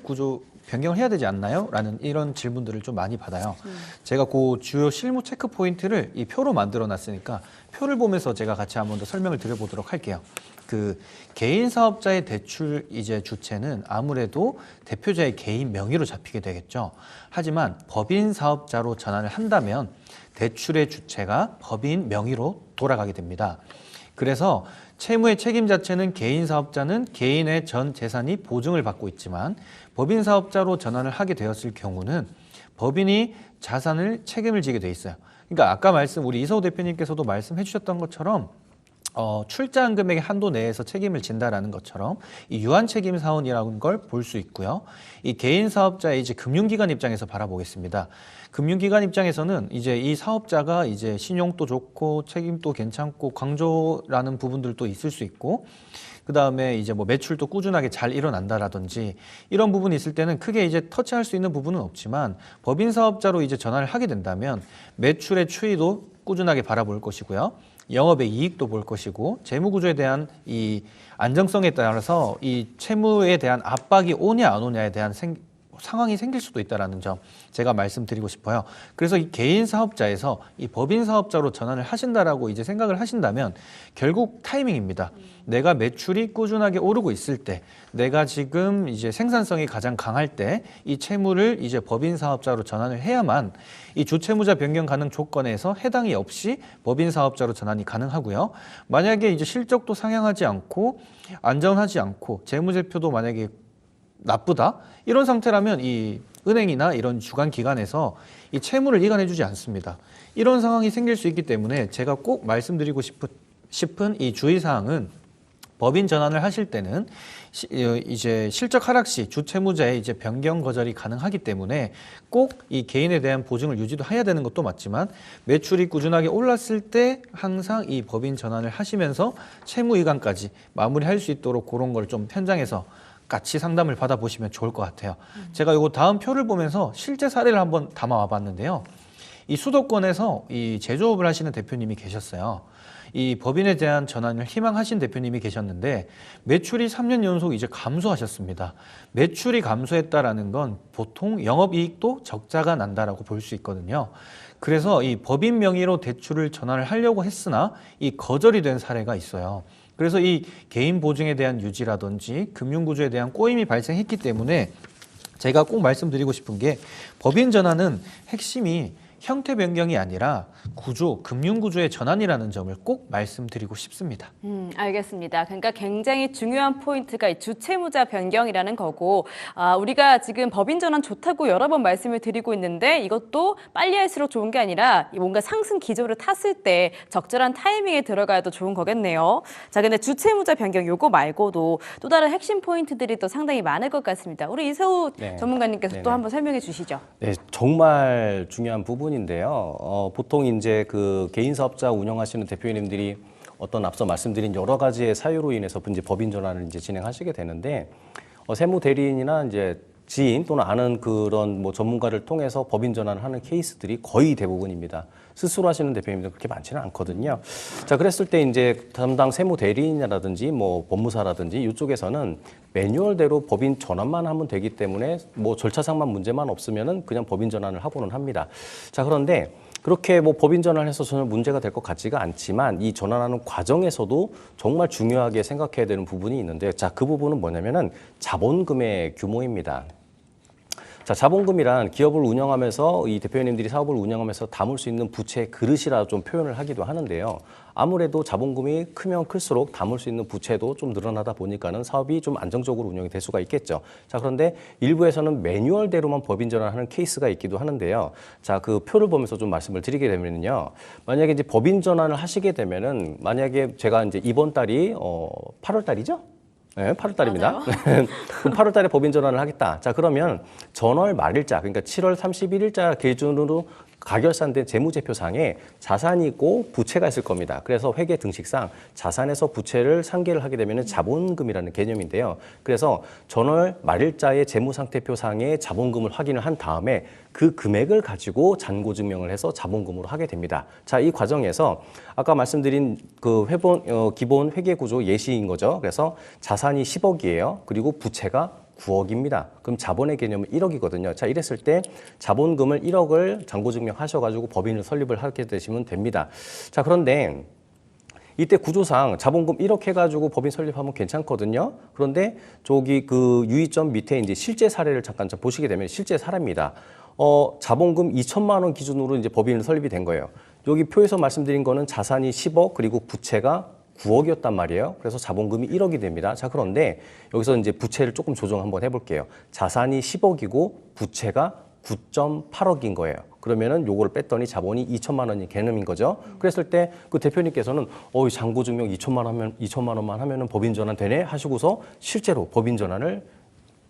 S4: 변경을 해야 되지 않나요? 라는 이런 질문들을 좀 많이 받아요. 제가 그 주요 실무 체크 포인트를 이 표로 만들어 놨으니까 표를 보면서 제가 같이 한번 더 설명을 드려보도록 할게요. 그 개인 사업자의 대출 이제 주체는 아무래도 대표자의 개인 명의로 잡히게 되겠죠. 하지만 법인 사업자로 전환을 한다면 대출의 주체가 법인 명의로 돌아가게 됩니다. 그래서 채무의 책임 자체는 개인 사업자는 개인의 전 재산이 보증을 받고 있지만 법인 사업자로 전환을 하게 되었을 경우는 법인이 자산을 책임을 지게 돼 있어요. 그러니까 아까 우리 이서우 대표님께서도 말씀해 주셨던 것처럼 출자한 금액의 한도 내에서 책임을 진다라는 것처럼 이 유한 책임 사원이라는 걸 볼 수 있고요. 이 개인 사업자의 이제 금융기관 입장에서 바라보겠습니다. 금융기관 입장에서는 이제 이 사업자가 이제 신용도 좋고 책임도 괜찮고 강조라는 부분들도 있을 수 있고 그 다음에 이제 뭐 매출도 꾸준하게 잘 일어난다라든지 이런 부분이 있을 때는 크게 이제 터치할 수 있는 부분은 없지만 법인 사업자로 이제 전환을 하게 된다면 매출의 추이도 꾸준하게 바라볼 것이고요. 영업의 이익도 볼 것이고 재무 구조에 대한 이 안정성에 따라서 이 채무에 대한 압박이 오냐 안 오냐에 대한 상황이 생길 수도 있다는 점 제가 말씀드리고 싶어요. 그래서 이 개인 사업자에서 이 법인 사업자로 전환을 하신다라고 이제 생각을 하신다면 결국 타이밍입니다. 내가 매출이 꾸준하게 오르고 있을 때, 내가 지금 이제 생산성이 가장 강할 때 이 채무를 이제 법인 사업자로 전환을 해야만 이 주채무자 변경 가능 조건에서 해당이 없이 법인 사업자로 전환이 가능하고요. 만약에 이제 실적도 상향하지 않고 안정하지 않고 재무제표도 만약에 나쁘다 이런 상태라면 이 은행이나 이런 주관 기관에서 이 채무를 이관해주지 않습니다. 이런 상황이 생길 수 있기 때문에 제가 꼭 말씀드리고 싶은 이 주의사항은 법인 전환을 하실 때는 이제 실적 하락 시 주채무자의 이제 변경 거절이 가능하기 때문에 꼭 이 개인에 대한 보증을 유지도 해야 되는 것도 맞지만 매출이 꾸준하게 올랐을 때 항상 이 법인 전환을 하시면서 채무 이관까지 마무리할 수 있도록 그런 걸 좀 현장에서 같이 상담을 받아보시면 좋을 것 같아요. 제가 이거 다음 표를 보면서 실제 사례를 한번 담아와 봤는데요. 이 수도권에서 이 제조업을 하시는 대표님이 계셨어요. 이 법인에 대한 전환을 희망하신 대표님이 계셨는데 매출이 3년 연속 이제 감소하셨습니다. 매출이 감소했다라는 건 보통 영업이익도 적자가 난다라고 볼 수 있거든요. 그래서 이 법인 명의로 대출을 전환을 하려고 했으나 이 거절이 된 사례가 있어요. 그래서 이 개인 보증에 대한 유지라든지 금융구조에 대한 꼬임이 발생했기 때문에 제가 꼭 말씀드리고 싶은 게 법인 전환은 핵심이 형태 변경이 아니라 구조, 금융구조의 전환이라는 점을 꼭 말씀드리고 싶습니다.
S1: 알겠습니다. 그러니까 굉장히 중요한 포인트가 이 주채무자 변경이라는 거고 우리가 지금 법인 전환 좋다고 여러 번 말씀을 드리고 있는데 이것도 빨리 할수록 좋은 게 아니라 뭔가 상승 기조를 탔을 때 적절한 타이밍에 들어가야 더 좋은 거겠네요. 자, 근데 주채무자 변경 요거 말고도 또 다른 핵심 포인트들이 또 상당히 많을 것 같습니다. 우리 이세우
S2: 네.
S1: 전문가님께서
S2: 네네.
S1: 또 한번 설명해 주시죠.
S2: 네, 정말 중요한 부분인데요. 보통 이제 그 개인 사업자 운영하시는 대표님들이 어떤 앞서 말씀드린 여러 가지의 사유로 인해서 이제 법인 전환을 이제 진행하시게 되는데 세무 대리인이나 이제 지인 또는 아는 그런 뭐 전문가를 통해서 법인 전환을 하는 케이스들이 거의 대부분입니다. 스스로 하시는 대표님들 그렇게 많지는 않거든요. 자, 그랬을 때 이제 담당 세무 대리인이라든지 뭐 법무사라든지 이쪽에서는 매뉴얼대로 법인 전환만 하면 되기 때문에 뭐 절차상만 문제만 없으면은 그냥 법인 전환을 하고는 합니다. 자, 그런데 그렇게 뭐 법인 전환해서 전혀 문제가 될 것 같지가 않지만 이 전환하는 과정에서도 정말 중요하게 생각해야 되는 부분이 있는데 자, 그 부분은 뭐냐면은 자본금의 규모입니다. 자, 자본금이란 기업을 운영하면서 이 대표님들이 사업을 운영하면서 담을 수 있는 부채의 그릇이라 좀 표현을 하기도 하는데요. 아무래도 자본금이 크면 클수록 담을 수 있는 부채도 좀 늘어나다 보니까는 사업이 좀 안정적으로 운영이 될 수가 있겠죠. 자, 그런데 일부에서는 매뉴얼대로만 법인 전환하는 케이스가 있기도 하는데요. 자, 그 표를 보면서 좀 말씀을 드리게 되면요. 만약에 이제 법인 전환을 하시게 되면은 만약에 제가 이제 이번 달이 8월 달이죠? 네, 8월 달입니다. 8월 달에 법인 전환을 하겠다. 자, 그러면 전월 말일자, 그러니까 7월 31일자 기준으로 가결산된 재무제표상에 자산이 있고 부채가 있을 겁니다. 그래서 회계 등식상 자산에서 부채를 상계를 하게 되면 자본금이라는 개념인데요. 그래서 전월 말일자의 재무상태표상에 자본금을 확인을 한 다음에 그 금액을 가지고 잔고증명을 해서 자본금으로 하게 됩니다. 자, 이 과정에서 아까 말씀드린 그 기본 회계구조 예시인 거죠. 그래서 자산이 10억이에요. 그리고 부채가 9억입니다. 그럼 자본의 개념은 1억이거든요. 자, 이랬을 때 자본금을 1억을 잔고증명하셔가지고 법인을 설립을 하게 되시면 됩니다. 자, 그런데 이때 구조상 자본금 1억 해가지고 법인 설립하면 괜찮거든요. 그런데 저기 그 유의점 밑에 이제 실제 사례를 잠깐 좀 보시게 되면 실제 사례입니다. 자본금 2천만 원 기준으로 이제 법인을 설립이 된 거예요. 여기 표에서 말씀드린 거는 자산이 10억 그리고 부채가 9억이었단 말이에요. 그래서 자본금이 1억이 됩니다. 자, 그런데 여기서 이제 부채를 조금 조정 한번 해볼게요. 자산이 10억이고 부채가 9.8억인 거예요. 그러면은 요걸 뺐더니 자본이 2천만 원인 개념인 거죠. 그랬을 때 그 대표님께서는 잔고증명 2천만 원만 하면은 법인 전환 되네 하시고서 실제로 법인 전환을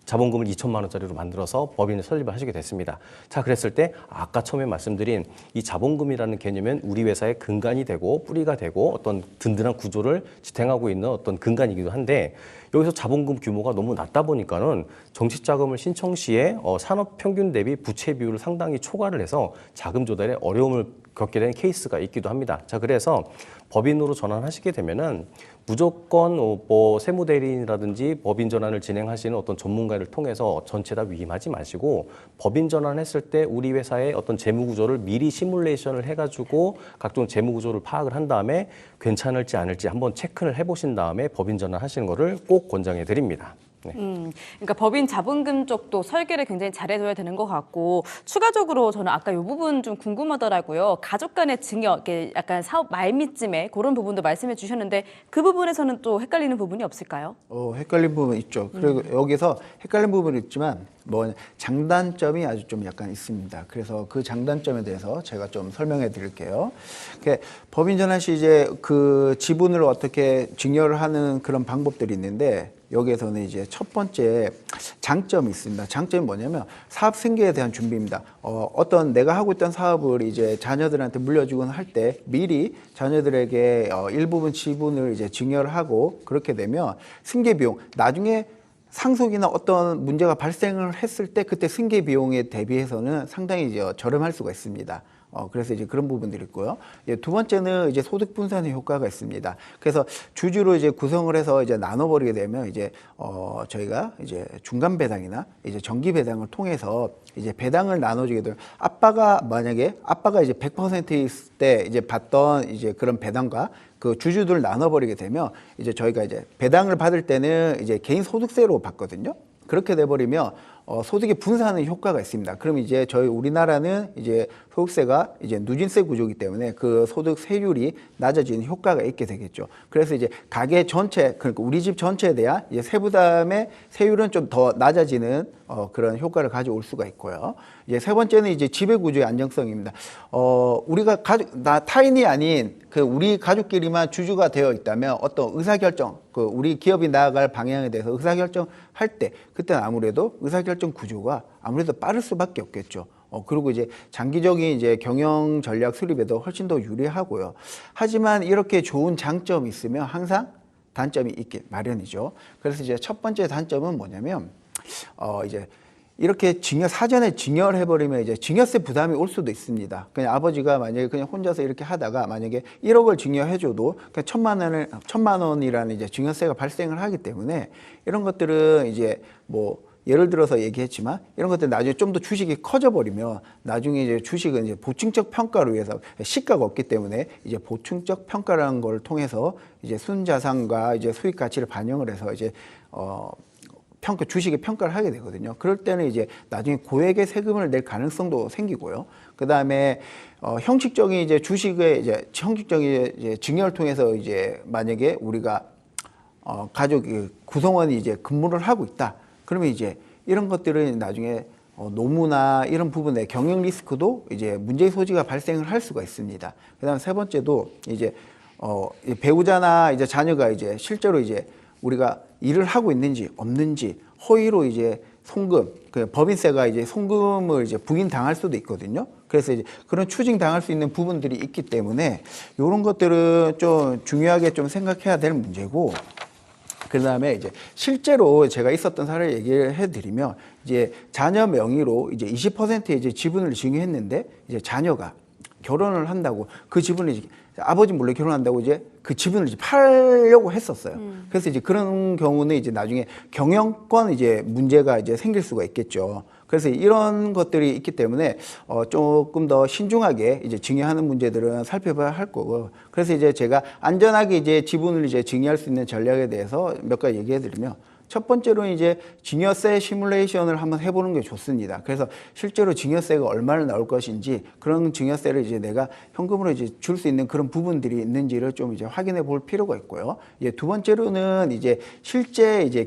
S2: 자본금을 2천만 원짜리로 만들어서 법인을 설립을 하시게 됐습니다. 자, 그랬을 때 아까 처음에 말씀드린 이 자본금이라는 개념은 우리 회사의 근간이 되고 뿌리가 되고 어떤 든든한 구조를 지탱하고 있는 어떤 근간이기도 한데 여기서 자본금 규모가 너무 낮다 보니까는 정식자금을 신청 시에 산업 평균 대비 부채 비율을 상당히 초과를 해서 자금 조달에 어려움을 겪게 되는 케이스가 있기도 합니다. 자, 그래서 법인으로 전환하시게 되면은 무조건 뭐 세무대리인이라든지 법인 전환을 진행하시는 어떤 전문가를 통해서 전체 다 위임하지 마시고 법인 전환했을 때 우리 회사의 어떤 재무 구조를 미리 시뮬레이션을 해가지고 각종 재무 구조를 파악을 한 다음에 괜찮을지 않을지 한번 체크를 해보신 다음에 법인 전환하시는 거를 꼭 권장해 드립니다.
S1: 그러니까 법인 자본금 쪽도 설계를 굉장히 잘해줘야 되는 것 같고 추가적으로 저는 아까 이 부분 좀 궁금하더라고요. 가족 간의 증여, 이게 약간 사업 말미쯤에 그런 부분도 말씀해 주셨는데 그 부분에서는 또 헷갈리는 부분이 없을까요?
S3: 헷갈린 부분 있죠. 그리고 여기서 헷갈린 부분이 있지만 뭐 장단점이 아주 좀 약간 있습니다. 그래서 그 장단점에 대해서 제가 좀 설명해 드릴게요. 법인 전환 시 이제 그 지분을 어떻게 증여를 하는 그런 방법들이 있는데 여기에서는 이제 첫 번째 장점이 있습니다. 장점이 뭐냐면 사업 승계에 대한 준비입니다. 어떤 내가 하고 있던 사업을 이제 자녀들한테 물려주거나 할 때 미리 자녀들에게 일부분 지분을 이제 증여를 하고 그렇게 되면 승계 비용 나중에 상속이나 어떤 문제가 발생을 했을 때 그때 승계 비용에 대비해서는 상당히 이제 저렴할 수가 있습니다. 그래서 이제 그런 부분들이 있고요. 두 번째는 이제 소득 분산의 효과가 있습니다. 그래서 주주로 이제 구성을 해서 이제 나눠버리게 되면 이제 저희가 이제 중간 배당이나 이제 정기 배당을 통해서 이제 배당을 나눠주게 되면 만약에 아빠가 이제 100% 있을 때 이제 받던 이제 그런 배당과 그 주주들 나눠버리게 되면 이제 저희가 이제 배당을 받을 때는 이제 개인 소득세로 받거든요. 그렇게 돼버리면 소득의 분산의 효과가 있습니다. 그럼 이제 저희 우리나라는 이제 소득세가 이제 누진세 구조이기 때문에 그 소득 세율이 낮아지는 효과가 있게 되겠죠. 그래서 이제 가계 전체, 그러니까 우리 집 전체에 대한 이제 세부담의 세율은 좀 더 낮아지는 그런 효과를 가져올 수가 있고요. 이제 세 번째는 이제 지배 구조의 안정성입니다. 우리가 타인이 아닌 그 우리 가족끼리만 주주가 되어 있다면 어떤 의사결정, 그 우리 기업이 나아갈 방향에 대해서 의사결정 할 때 그때는 아무래도 의사결정 구조가 아무래도 빠를 수밖에 없겠죠. 그리고 이제 장기적인 이제 경영 전략 수립에도 훨씬 더 유리하고요. 하지만 이렇게 좋은 장점이 있으면 항상 단점이 있기 마련이죠. 그래서 이제 첫 번째 단점은 뭐냐면 이제 이렇게 사전에 증여를 해버리면 이제 증여세 부담이 올 수도 있습니다. 그냥 아버지가 만약에 그냥 혼자서 이렇게 하다가 만약에 1억을 증여해줘도 그냥 1,000만 원이라는 이제 증여세가 발생을 하기 때문에 이런 것들은 이제 뭐 예를 들어서 얘기했지만 이런 것들 나중에 좀 더 주식이 커져버리면 나중에 이제 주식은 이제 보충적 평가를 위해서 시가가 없기 때문에 이제 보충적 평가라는 걸 통해서 이제 순자산과 이제 수익 가치를 반영을 해서 이제 주식의 평가를 하게 되거든요. 그럴 때는 이제 나중에 고액의 세금을 낼 가능성도 생기고요. 그 다음에 형식적인 이제 주식의 이제 형식적인 이제 증여를 통해서 이제 만약에 우리가 가족 구성원이 이제 근무를 하고 있다. 그러면 이제 이런 것들은 나중에 노무나 이런 부분에 경영 리스크도 이제 문제의 소지가 발생을 할 수가 있습니다. 그다음 세 번째도 이제 배우자나 이제 자녀가 이제 실제로 이제 우리가 일을 하고 있는지 없는지 허위로 이제 송금, 그 법인세가 이제 송금을 이제 부인당할 수도 있거든요. 그래서 이제 그런 추징당할 수 있는 부분들이 있기 때문에 이런 것들은 좀 중요하게 좀 생각해야 될 문제고. 그 다음에 이제 실제로 제가 있었던 사례를 얘기를 해드리면 이제 자녀 명의로 이제 20%의 이제 지분을 증여했는데 이제 자녀가 결혼을 한다고 그 지분을 이제 아버지 몰래 결혼한다고 이제 그 지분을 이제 팔려고 했었어요. 그래서 이제 그런 경우는 이제 나중에 경영권 이제 문제가 이제 생길 수가 있겠죠. 그래서 이런 것들이 있기 때문에 조금 더 신중하게 이제 증여하는 문제들은 살펴봐야 할 거고. 그래서 이제 제가 안전하게 이제 지분을 이제 증여할 수 있는 전략에 대해서 몇 가지 얘기해 드리면 첫 번째로는 이제 증여세 시뮬레이션을 한번 해보는 게 좋습니다. 그래서 실제로 증여세가 얼마나 나올 것인지 그런 증여세를 이제 내가 현금으로 이제 줄 수 있는 그런 부분들이 있는지를 좀 이제 확인해 볼 필요가 있고요. 이제 두 번째로는 이제 실제 이제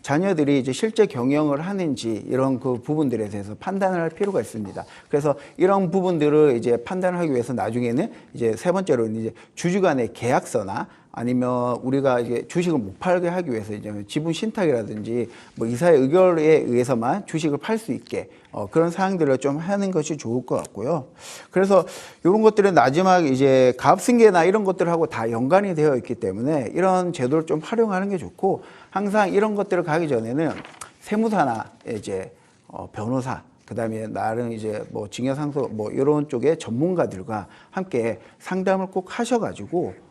S3: 자녀들이 이제 실제 경영을 하는지 이런 그 부분들에 대해서 판단을 할 필요가 있습니다. 그래서 이런 부분들을 이제 판단하기 위해서 나중에는 이제 세 번째로는 이제 주주 간의 계약서나 아니면 우리가 이제 주식을 못 팔게 하기 위해서 이제 지분 신탁이라든지 뭐 이사의 의결에 의해서만 주식을 팔 수 있게 그런 사항들을 좀 하는 것이 좋을 것 같고요. 그래서 이런 것들은 마지막 이제 가압승계나 이런 것들하고 다 연관이 되어 있기 때문에 이런 제도를 좀 활용하는 게 좋고 항상 이런 것들을 가기 전에는 세무사나 이제 변호사 그다음에 나름 이제 뭐 증여상속 뭐 이런 쪽의 전문가들과 함께 상담을 꼭 하셔가지고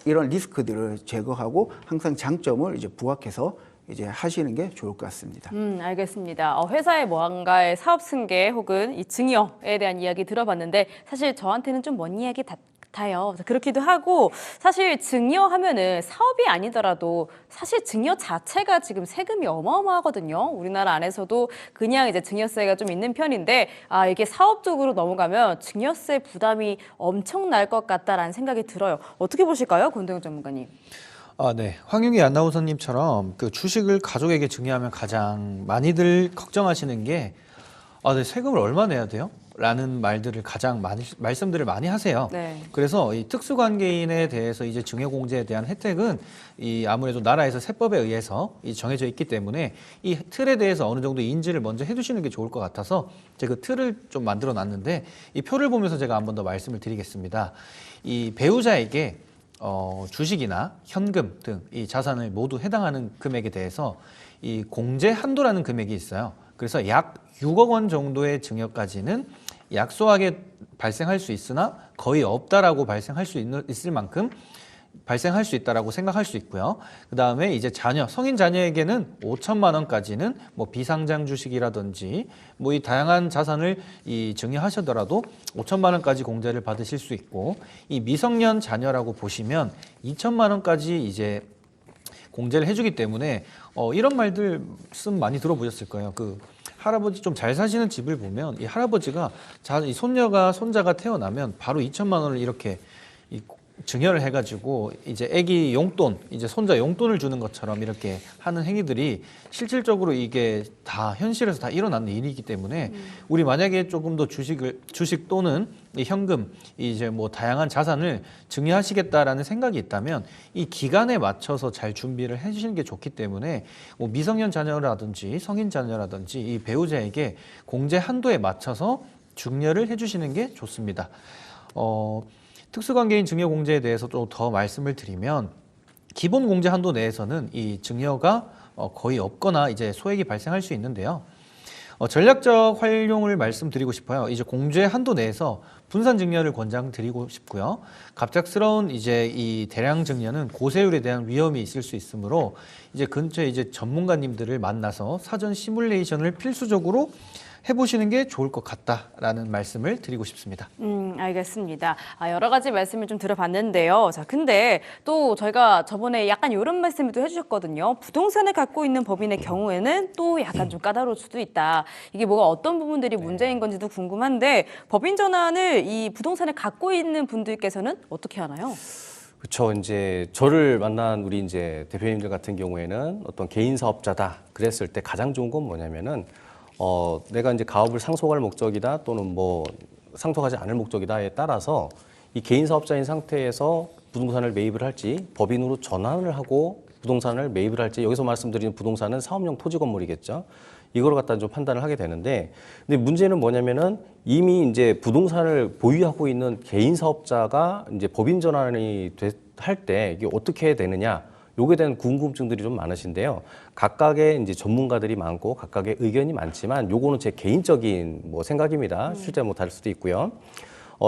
S3: 이런 리스크들을 제거하고 항상 장점을 이제 부각해서 이제 하시는 게 좋을 것 같습니다.
S1: 알겠습니다. 회사의 뭔가의 사업 승계 혹은 이 증여에 대한 이야기 들어봤는데 사실 저한테는 좀 먼 이야기 같아요. 그렇기도 하고 사실 증여하면은 사업이 아니더라도 사실 증여 자체가 지금 세금이 어마어마하거든요. 우리나라 안에서도 그냥 이제 증여세가 좀 있는 편인데 이게 사업 쪽으로 넘어가면 증여세 부담이 엄청날 것 같다라는 생각이 들어요. 어떻게 보실까요, 권도영 전문가님?
S4: 네. 황윤기 아나운서님처럼 그 주식을 가족에게 증여하면 가장 많이들 걱정하시는 게 네, 세금을 얼마 내야 돼요? 라는 말들을 가장 말씀들을 많이 하세요.
S1: 네.
S4: 그래서 이 특수관계인에 대해서 이제 증여공제에 대한 혜택은 아무래도 나라에서 세법에 의해서 정해져 있기 때문에 이 틀에 대해서 어느 정도 인지를 먼저 해두시는 게 좋을 것 같아서 제가 그 틀을 좀 만들어 놨는데 이 표를 보면서 제가 한 번 더 말씀을 드리겠습니다. 이 배우자에게 주식이나 현금 등 이 자산을 모두 해당하는 금액에 대해서 이 공제 한도라는 금액이 있어요. 그래서 약 6억 원 정도의 증여까지는 약소하게 발생할 수 있으나 거의 없다라고 발생할 수 있을 만큼 발생할 수 있다라고 생각할 수 있고요. 그 다음에 이제 성인 자녀에게는 5천만 원까지는 뭐 비상장 주식이라든지 뭐 이 다양한 자산을 증여하시더라도 5천만 원까지 공제를 받으실 수 있고, 이 미성년 자녀라고 보시면 2천만 원까지 이제 공제를 해주기 때문에 이런 말씀 많이 들어보셨을 거예요. 그 할아버지 좀 잘 사시는 집을 보면 이 할아버지가 이 손자가 태어나면 바로 2천만 원을 이렇게 증여를 해가지고 이제 아기 용돈, 이제 손자 용돈을 주는 것처럼 이렇게 하는 행위들이 실질적으로 이게 다 현실에서 다 일어나는 일이기 때문에 우리 만약에 조금 더 주식 또는 이 현금, 이제 뭐 다양한 자산을 증여하시겠다라는 생각이 있다면 이 기간에 맞춰서 잘 준비를 해주시는 게 좋기 때문에 뭐 미성년 자녀라든지 성인 자녀라든지 이 배우자에게 공제 한도에 맞춰서 증여를 해주시는 게 좋습니다. 특수관계인 증여공제에 대해서 좀 더 말씀을 드리면 기본 공제 한도 내에서는 이 증여가 거의 없거나 이제 소액이 발생할 수 있는데요. 전략적 활용을 말씀드리고 싶어요. 이제 공제 한도 내에서 분산 증여를 권장드리고 싶고요. 갑작스러운 이제 이 대량 증여는 고세율에 대한 위험이 있을 수 있으므로 이제 근처에 이제 전문가님들을 만나서 사전 시뮬레이션을 필수적으로 해보시는 게 좋을 것 같다라는 말씀을 드리고 싶습니다.
S1: 알겠습니다. 여러 가지 말씀을 좀 들어봤는데요. 자, 근데 또 저희가 저번에 약간 이런 말씀을 또 해주셨거든요. 부동산을 갖고 있는 법인의 경우에는 또 약간 좀 까다로울 수도 있다. 이게 뭐가 어떤 부분들이 문제인 건지도 궁금한데 법인 전환을 이 부동산을 갖고 있는 분들께서는 어떻게 하나요?
S2: 그렇죠. 이제 저를 만난 우리 이제 대표님들 같은 경우에는 어떤 개인 사업자다 그랬을 때 가장 좋은 건 뭐냐면은 내가 이제 가업을 상속할 목적이다 또는 뭐 상속하지 않을 목적이다에 따라서 이 개인 사업자인 상태에서 부동산을 매입을 할지 법인으로 전환을 하고 부동산을 매입을 할지, 여기서 말씀드리는 부동산은 사업용 토지 건물이겠죠. 이걸 갖다 좀 판단을 하게 되는데, 근데 문제는 뭐냐면은 이미 이제 부동산을 보유하고 있는 개인 사업자가 이제 법인 전환이 할 때 이게 어떻게 해야 되느냐. 요게 대한 궁금증들이 좀 많으신데요. 각각의 이제 전문가들이 많고 각각의 의견이 많지만 요거는 제 개인적인 뭐 생각입니다. 실제 뭐 다를 수도 있고요.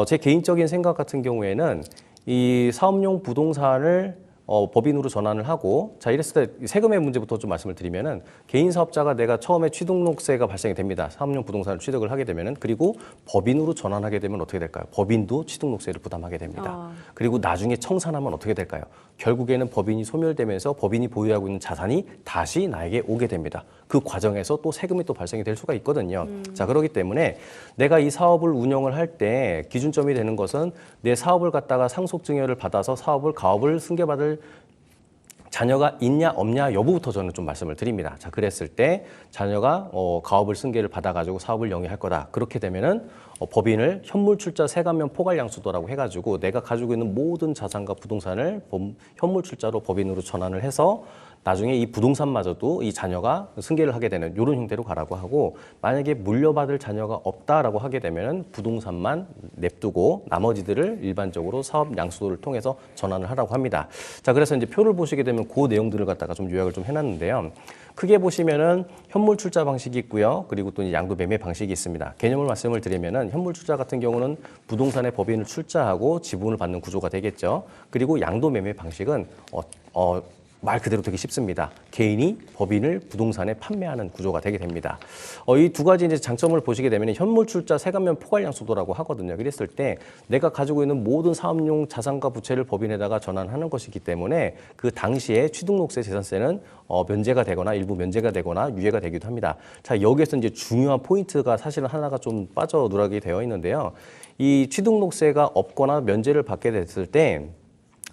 S2: 제 개인적인 생각 같은 경우에는 이 사업용 부동산을 법인으로 전환을 하고, 자 이랬을 때 세금의 문제부터 좀 말씀을 드리면은 개인 사업자가 내가 처음에 취등록세가 발생이 됩니다. 사업용 부동산을 취득을 하게 되면은, 그리고 법인으로 전환하게 되면 어떻게 될까요? 법인도 취등록세를 부담하게 됩니다. 그리고 나중에 청산하면 어떻게 될까요? 결국에는 법인이 소멸되면서 법인이 보유하고 있는 자산이 다시 나에게 오게 됩니다. 그 과정에서 또 세금이 또 발생이 될 수가 있거든요. 자, 그렇기 때문에 내가 이 사업을 운영을 할 때 기준점이 되는 것은 내 사업을 갖다가 상속증여를 받아서 가업을 승계받을 자녀가 있냐 없냐 여부부터 저는 좀 말씀을 드립니다. 자, 그랬을 때 자녀가 가업을 승계를 받아가지고 사업을 영위할 거다. 그렇게 되면은 법인을 현물출자 세감면 포괄양수도라고 해가지고 내가 가지고 있는 모든 자산과 부동산을 현물출자로 법인으로 전환을 해서 나중에 이 부동산마저도 이 자녀가 승계를 하게 되는 이런 형태로 가라고 하고, 만약에 물려받을 자녀가 없다라고 하게 되면 부동산만 냅두고 나머지들을 일반적으로 사업 양수도를 통해서 전환을 하라고 합니다. 자, 그래서 이제 표를 보시게 되면 그 내용들을 갖다가 좀 요약을 좀 해놨는데요. 크게 보시면은 현물 출자 방식이 있고요. 그리고 또 양도 매매 방식이 있습니다. 개념을 말씀을 드리면은 현물 출자 같은 경우는 부동산의 법인을 출자하고 지분을 받는 구조가 되겠죠. 그리고 양도 매매 방식은 말 그대로 되게 쉽습니다. 개인이 법인을 부동산에 판매하는 구조가 되게 됩니다. 이 두 가지 이제 장점을 보시게 되면 현물출자 세관면 포괄양수도라고 하거든요. 그랬을 때 내가 가지고 있는 모든 사업용 자산과 부채를 법인에다가 전환하는 것이기 때문에 그 당시에 취등록세, 재산세는 면제가 되거나 일부 면제가 되거나 유예가 되기도 합니다. 자, 여기에서 이제 중요한 포인트가 사실은 하나가 좀 빠져누락이 되어 있는데요. 이 취등록세가 없거나 면제를 받게 됐을 때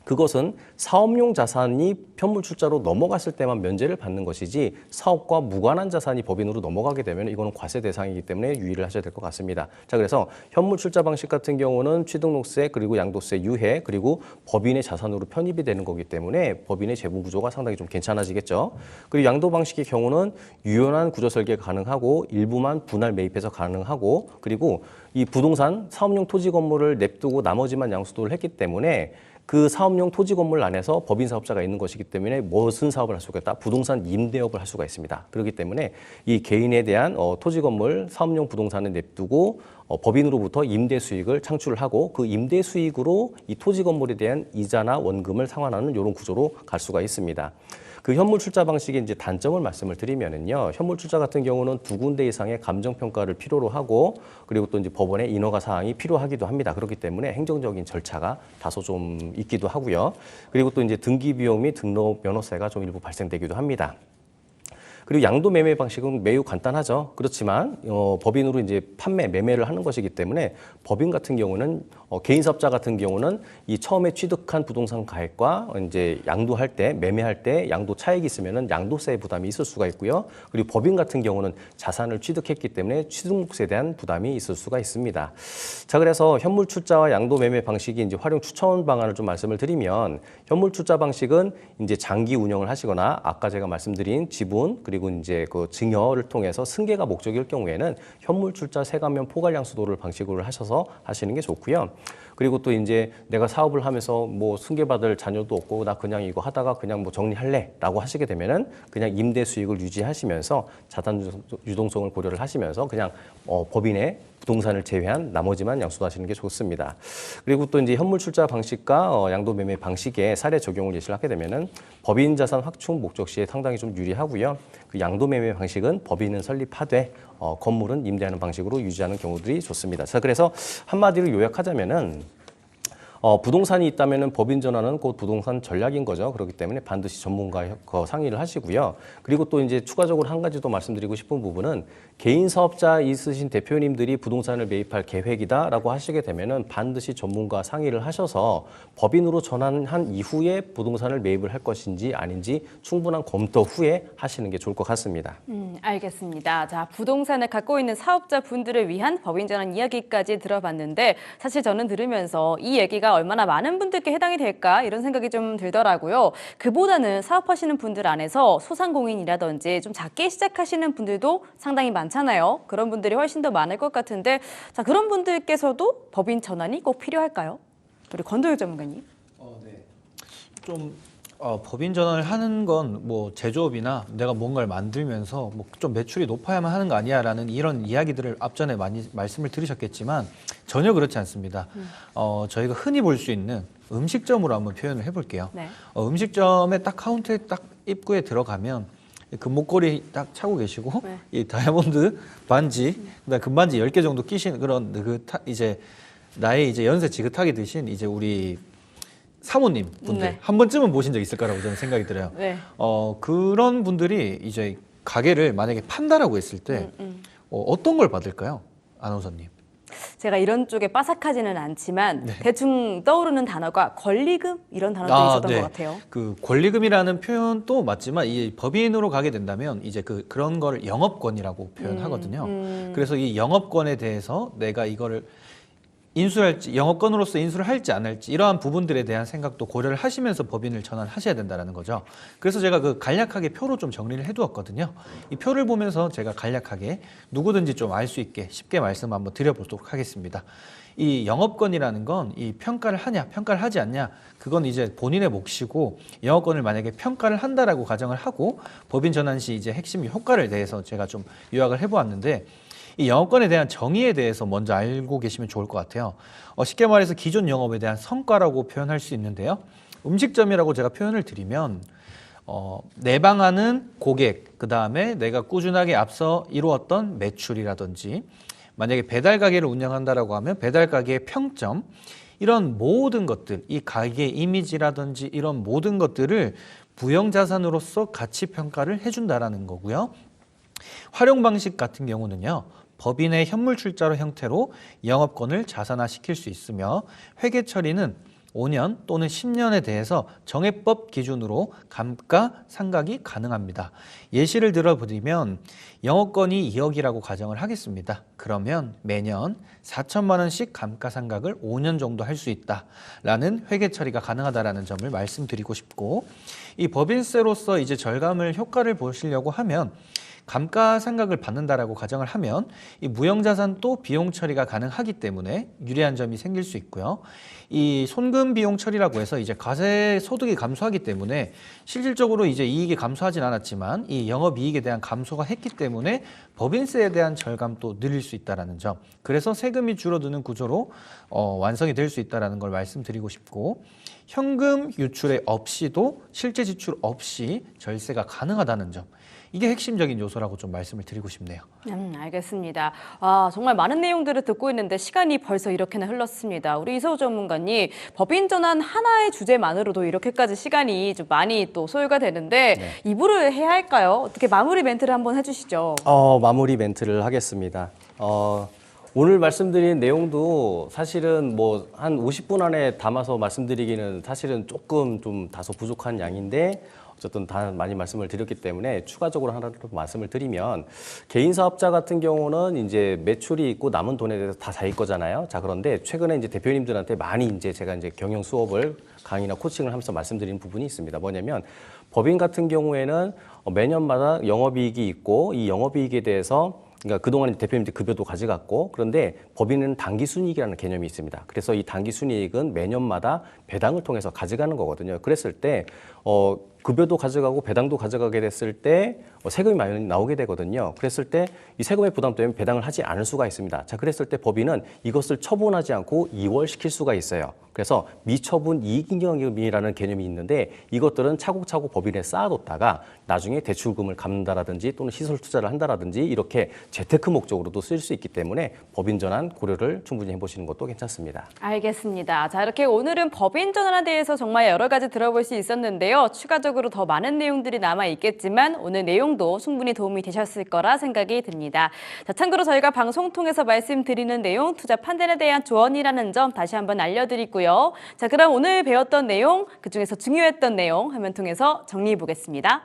S2: 그것은 사업용 자산이 현물출자로 넘어갔을 때만 면제를 받는 것이지 사업과 무관한 자산이 법인으로 넘어가게 되면 이거는 과세 대상이기 때문에 유의를 하셔야 될 것 같습니다. 자, 그래서 현물출자 방식 같은 경우는 취등록세 그리고 양도세 유예 그리고 법인의 자산으로 편입이 되는 거기 때문에 법인의 재무 구조가 상당히 좀 괜찮아지겠죠. 그리고 양도 방식의 경우는 유연한 구조 설계가 가능하고 일부만 분할 매입해서 가능하고 그리고 이 부동산 사업용 토지 건물을 냅두고 나머지만 양수도를 했기 때문에 그 사업용 토지 건물 안에서 법인 사업자가 있는 것이기 때문에 무슨 사업을 할 수가 있다? 부동산 임대업을 할 수가 있습니다. 그렇기 때문에 이 개인에 대한 토지 건물 사업용 부동산을 냅두고 법인으로부터 임대 수익을 창출을 하고 그 임대 수익으로 이 토지 건물에 대한 이자나 원금을 상환하는 이런 구조로 갈 수가 있습니다. 그 현물 출자 방식의 이제 단점을 말씀을 드리면은요. 현물 출자 같은 경우는 2군데 이상의 감정 평가를 필요로 하고 그리고 또 이제 법원의 인허가 사항이 필요하기도 합니다. 그렇기 때문에 행정적인 절차가 다소 좀 있기도 하고요. 그리고 또 이제 등기 비용 및 등록 면허세가 좀 일부 발생되기도 합니다. 그리고 양도 매매 방식은 매우 간단하죠. 그렇지만 법인으로 이제 판매, 매매를 하는 것이기 때문에 법인 같은 경우는 개인 사업자 같은 경우는 이 처음에 취득한 부동산 가액과 이제 양도할 때, 매매할 때 양도 차익이 있으면은 양도세 부담이 있을 수가 있고요. 그리고 법인 같은 경우는 자산을 취득했기 때문에 취득세에 대한 부담이 있을 수가 있습니다. 자, 그래서 현물 출자와 양도 매매 방식이 이제 활용 추천 방안을 좀 말씀을 드리면 현물 출자 방식은 이제 장기 운영을 하시거나 아까 제가 말씀드린 지분 그리고 이제 그 증여를 통해서 승계가 목적일 경우에는 현물 출자 세관면 포괄양수도를 방식으로 하셔서 하시는 게 좋고요. 그리고 또 이제 내가 사업을 하면서 뭐 승계받을 자녀도 없고 나 그냥 이거 하다가 그냥 뭐 정리할래라고 하시게 되면은 그냥 임대 수익을 유지하시면서 자산 유동성을 고려를 하시면서 그냥 법인의 부동산을 제외한 나머지만 양수하시는 게 좋습니다. 그리고 또 이제 현물 출자 방식과 양도 매매 방식의 사례 적용을 예시를 하게 되면은 법인 자산 확충 목적 시에 상당히 좀 유리하고요. 그 양도 매매 방식은 법인은 설립하되 건물은 임대하는 방식으로 유지하는 경우들이 좋습니다. 자, 그래서 한마디로 요약하자면은 부동산이 있다면은 법인 전환은 곧 부동산 전략인 거죠. 그렇기 때문에 반드시 전문가와 상의를 하시고요. 그리고 또 이제 추가적으로 한 가지 더 말씀드리고 싶은 부분은 개인 사업자 있으신 대표님들이 부동산을 매입할 계획이다라고 하시게 되면은 반드시 전문가 상의를 하셔서 법인으로 전환한 이후에 부동산을 매입을 할 것인지 아닌지 충분한 검토 후에 하시는 게 좋을 것 같습니다.
S1: 알겠습니다. 자, 부동산을 갖고 있는 사업자 분들을 위한 법인 전환 이야기까지 들어봤는데 사실 저는 들으면서 이 얘기가 얼마나 많은 분들께 해당이 될까 이런 생각이 좀 들더라고요. 그보다는 사업하시는 분들 안에서 소상공인이라든지 좀 작게 시작하시는 분들도 상당히 많잖아요. 그런 분들이 훨씬 더 많을 것 같은데 자, 그런 분들께서도 법인 전환이 꼭 필요할까요? 우리 권도혁 전문가님.
S4: 네. 좀 법인 전환을 하는 건 뭐 제조업이나 내가 뭔가를 만들면서 뭐 좀 매출이 높아야만 하는 거 아니야라는 이런 이야기들을 앞전에 많이 말씀을 들으셨겠지만 전혀 그렇지 않습니다. 저희가 흔히 볼 수 있는 음식점으로 한번 표현을 해볼게요.
S1: 네.
S4: 음식점에 딱 카운터에 딱 입구에 들어가면 그 목걸이 딱 차고 계시고
S1: 네.
S4: 이 다이아몬드 반지, 그다음 금반지 10개 정도 끼신 그런 이제 나의 이제 연세 지긋하게 드신 이제 우리 사모님 분들
S1: 네.
S4: 한 번쯤은 보신 적 있을 거라고 저는 생각이 들어요.
S1: 네.
S4: 그런 분들이 이제 가게를 만약에 판다라고 했을 때 어떤 걸 받을까요, 아나운서님?
S1: 제가 이런 쪽에 빠삭하지는 않지만
S4: 네.
S1: 대충 떠오르는 단어가 권리금 이런 단어들이 있었던
S4: 네.
S1: 것 같아요.
S4: 그 권리금이라는 표현도 맞지만 이 법인으로 가게 된다면 이제 그런 걸 영업권이라고 표현하거든요. 그래서 이 영업권에 대해서 내가 이거를 인수할지 영업권으로서 인수를 할지 안 할지 이러한 부분들에 대한 생각도 고려를 하시면서 법인을 전환하셔야 된다는 거죠. 그래서 제가 그 간략하게 표로 좀 정리를 해두었거든요. 이 표를 보면서 제가 간략하게 누구든지 좀 알 수 있게 쉽게 말씀 한번 드려보도록 하겠습니다. 이 영업권이라는 건 이 평가를 하냐 평가를 하지 않냐 그건 이제 본인의 몫이고 영업권을 만약에 평가를 한다라고 가정을 하고 법인 전환 시 이제 핵심 효과를 대해서 제가 좀 요약을 해보았는데 이 영업권에 대한 정의에 대해서 먼저 알고 계시면 좋을 것 같아요. 쉽게 말해서 기존 영업에 대한 성과라고 표현할 수 있는데요. 음식점이라고 제가 표현을 드리면 내방하는 고객, 그 다음에 내가 꾸준하게 앞서 이루었던 매출이라든지, 만약에 배달 가게를 운영한다라고 하면 배달 가게의 평점, 이런 모든 것들, 이 가게의 이미지라든지 이런 모든 것들을 부영자산으로서 가치 평가를 해준다라는 거고요. 활용 방식 같은 경우는요, 법인의 현물 출자로 형태로 영업권을 자산화시킬 수 있으며, 회계 처리는 5년 또는 10년에 대해서 정해법 기준으로 감가상각이 가능합니다. 예시를 들어보면 영업권이 2억이라고 가정을 하겠습니다. 그러면 매년 4천만 원씩 감가상각을 5년 정도 할 수 있다라는 회계 처리가 가능하다라는 점을 말씀드리고 싶고, 이 법인세로서 이제 절감을 효과를 보시려고 하면 감가상각을 받는다라고 가정을 하면 이 무형자산도 비용 처리가 가능하기 때문에 유리한 점이 생길 수 있고요. 이 손금 비용 처리라고 해서 이제 과세 소득이 감소하기 때문에 실질적으로 이제 이익이 감소하진 않았지만 이 영업이익에 대한 감소가 했기 때문에 법인세에 대한 절감도 늘릴 수 있다라는 점. 그래서 세금이 줄어드는 구조로 완성이 될 수 있다라는 걸 말씀드리고 싶고, 현금 유출에 없이도 실제 지출 없이 절세가 가능하다는 점. 이게 핵심적인 요소라고 좀 말씀을 드리고 싶네요.
S1: 알겠습니다. 정말 많은 내용들을 듣고 있는데 시간이 벌써 이렇게나 흘렀습니다. 우리 이서우 전문가님, 법인 전환 하나의 주제만으로도 이렇게까지 시간이 좀 많이 또 소요가 되는데 네. 2부를 해야 할까요? 어떻게 마무리 멘트를 한번 해주시죠.
S2: 마무리 멘트를 하겠습니다. 오늘 말씀드린 내용도 사실은 뭐 한 50분 안에 담아서 말씀드리기는 사실은 조금 좀 다소 부족한 양인데, 어쨌든 다 많이 말씀을 드렸기 때문에 추가적으로 하나 더 말씀을 드리면, 개인 사업자 같은 경우는 이제 매출이 있고 남은 돈에 대해서 다 자기 거잖아요. 자, 그런데 최근에 이제 대표님들한테 많이 이제 제가 이제 경영 수업을 강의나 코칭을 하면서 말씀드리는 부분이 있습니다. 뭐냐면 법인 같은 경우에는 매년마다 영업이익이 있고, 이 영업이익에 대해서 그러니까 그동안 대표님들 급여도 가져갔고, 그런데 법인은 당기순이익이라는 개념이 있습니다. 그래서 이 당기순이익은 매년마다 배당을 통해서 가져가는 거거든요. 그랬을 때 급여도 가져가고 배당도 가져가게 됐을 때 세금이 많이 나오게 되거든요. 그랬을 때 이 세금의 부담 때문에 배당을 하지 않을 수가 있습니다. 자, 그랬을 때 법인은 이것을 처분하지 않고 이월시킬 수가 있어요. 그래서 미처분 이익잉여금이라는 개념이 있는데, 이것들은 차곡차곡 법인에 쌓아뒀다가 나중에 대출금을 갚는다라든지 또는 시설 투자를 한다라든지 이렇게 재테크 목적으로도 쓸 수 있기 때문에 법인 전환 고려를 충분히 해보시는 것도 괜찮습니다.
S1: 알겠습니다. 자, 이렇게 오늘은 법인 전환에 대해서 정말 여러 가지 들어볼 수 있었는데요. 추가적으로 더 많은 내용들이 남아 있겠지만 오늘 내용도 충분히 도움이 되셨을 거라 생각이 듭니다. 자, 참고로 저희가 방송 통해서 말씀드리는 내용, 투자 판단에 대한 조언이라는 점 다시 한번 알려드리고요. 자, 그럼 오늘 배웠던 내용, 그중에서 중요했던 내용 화면 통해서 정리해 보겠습니다.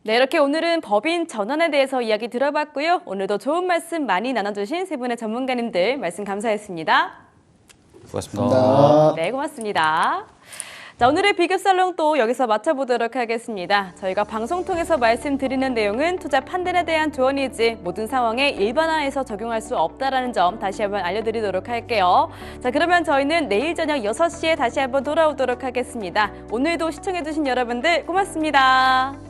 S1: 네, 이렇게 오늘은 법인 전환에 대해서 이야기 들어봤고요. 오늘도 좋은 말씀 많이 나눠주신 세 분의 전문가님들 말씀 감사했습니다.
S2: 수고하셨습니다.
S1: 네, 고맙습니다. 자, 오늘의 비급살롱 또 여기서 마쳐보도록 하겠습니다. 저희가 방송 통해서 말씀드리는 내용은 투자 판단에 대한 조언이지 모든 상황에 일반화해서 적용할 수 없다는 점 다시 한번 알려드리도록 할게요. 자, 그러면 저희는 내일 저녁 6시에 다시 한번 돌아오도록 하겠습니다. 오늘도 시청해주신 여러분들 고맙습니다.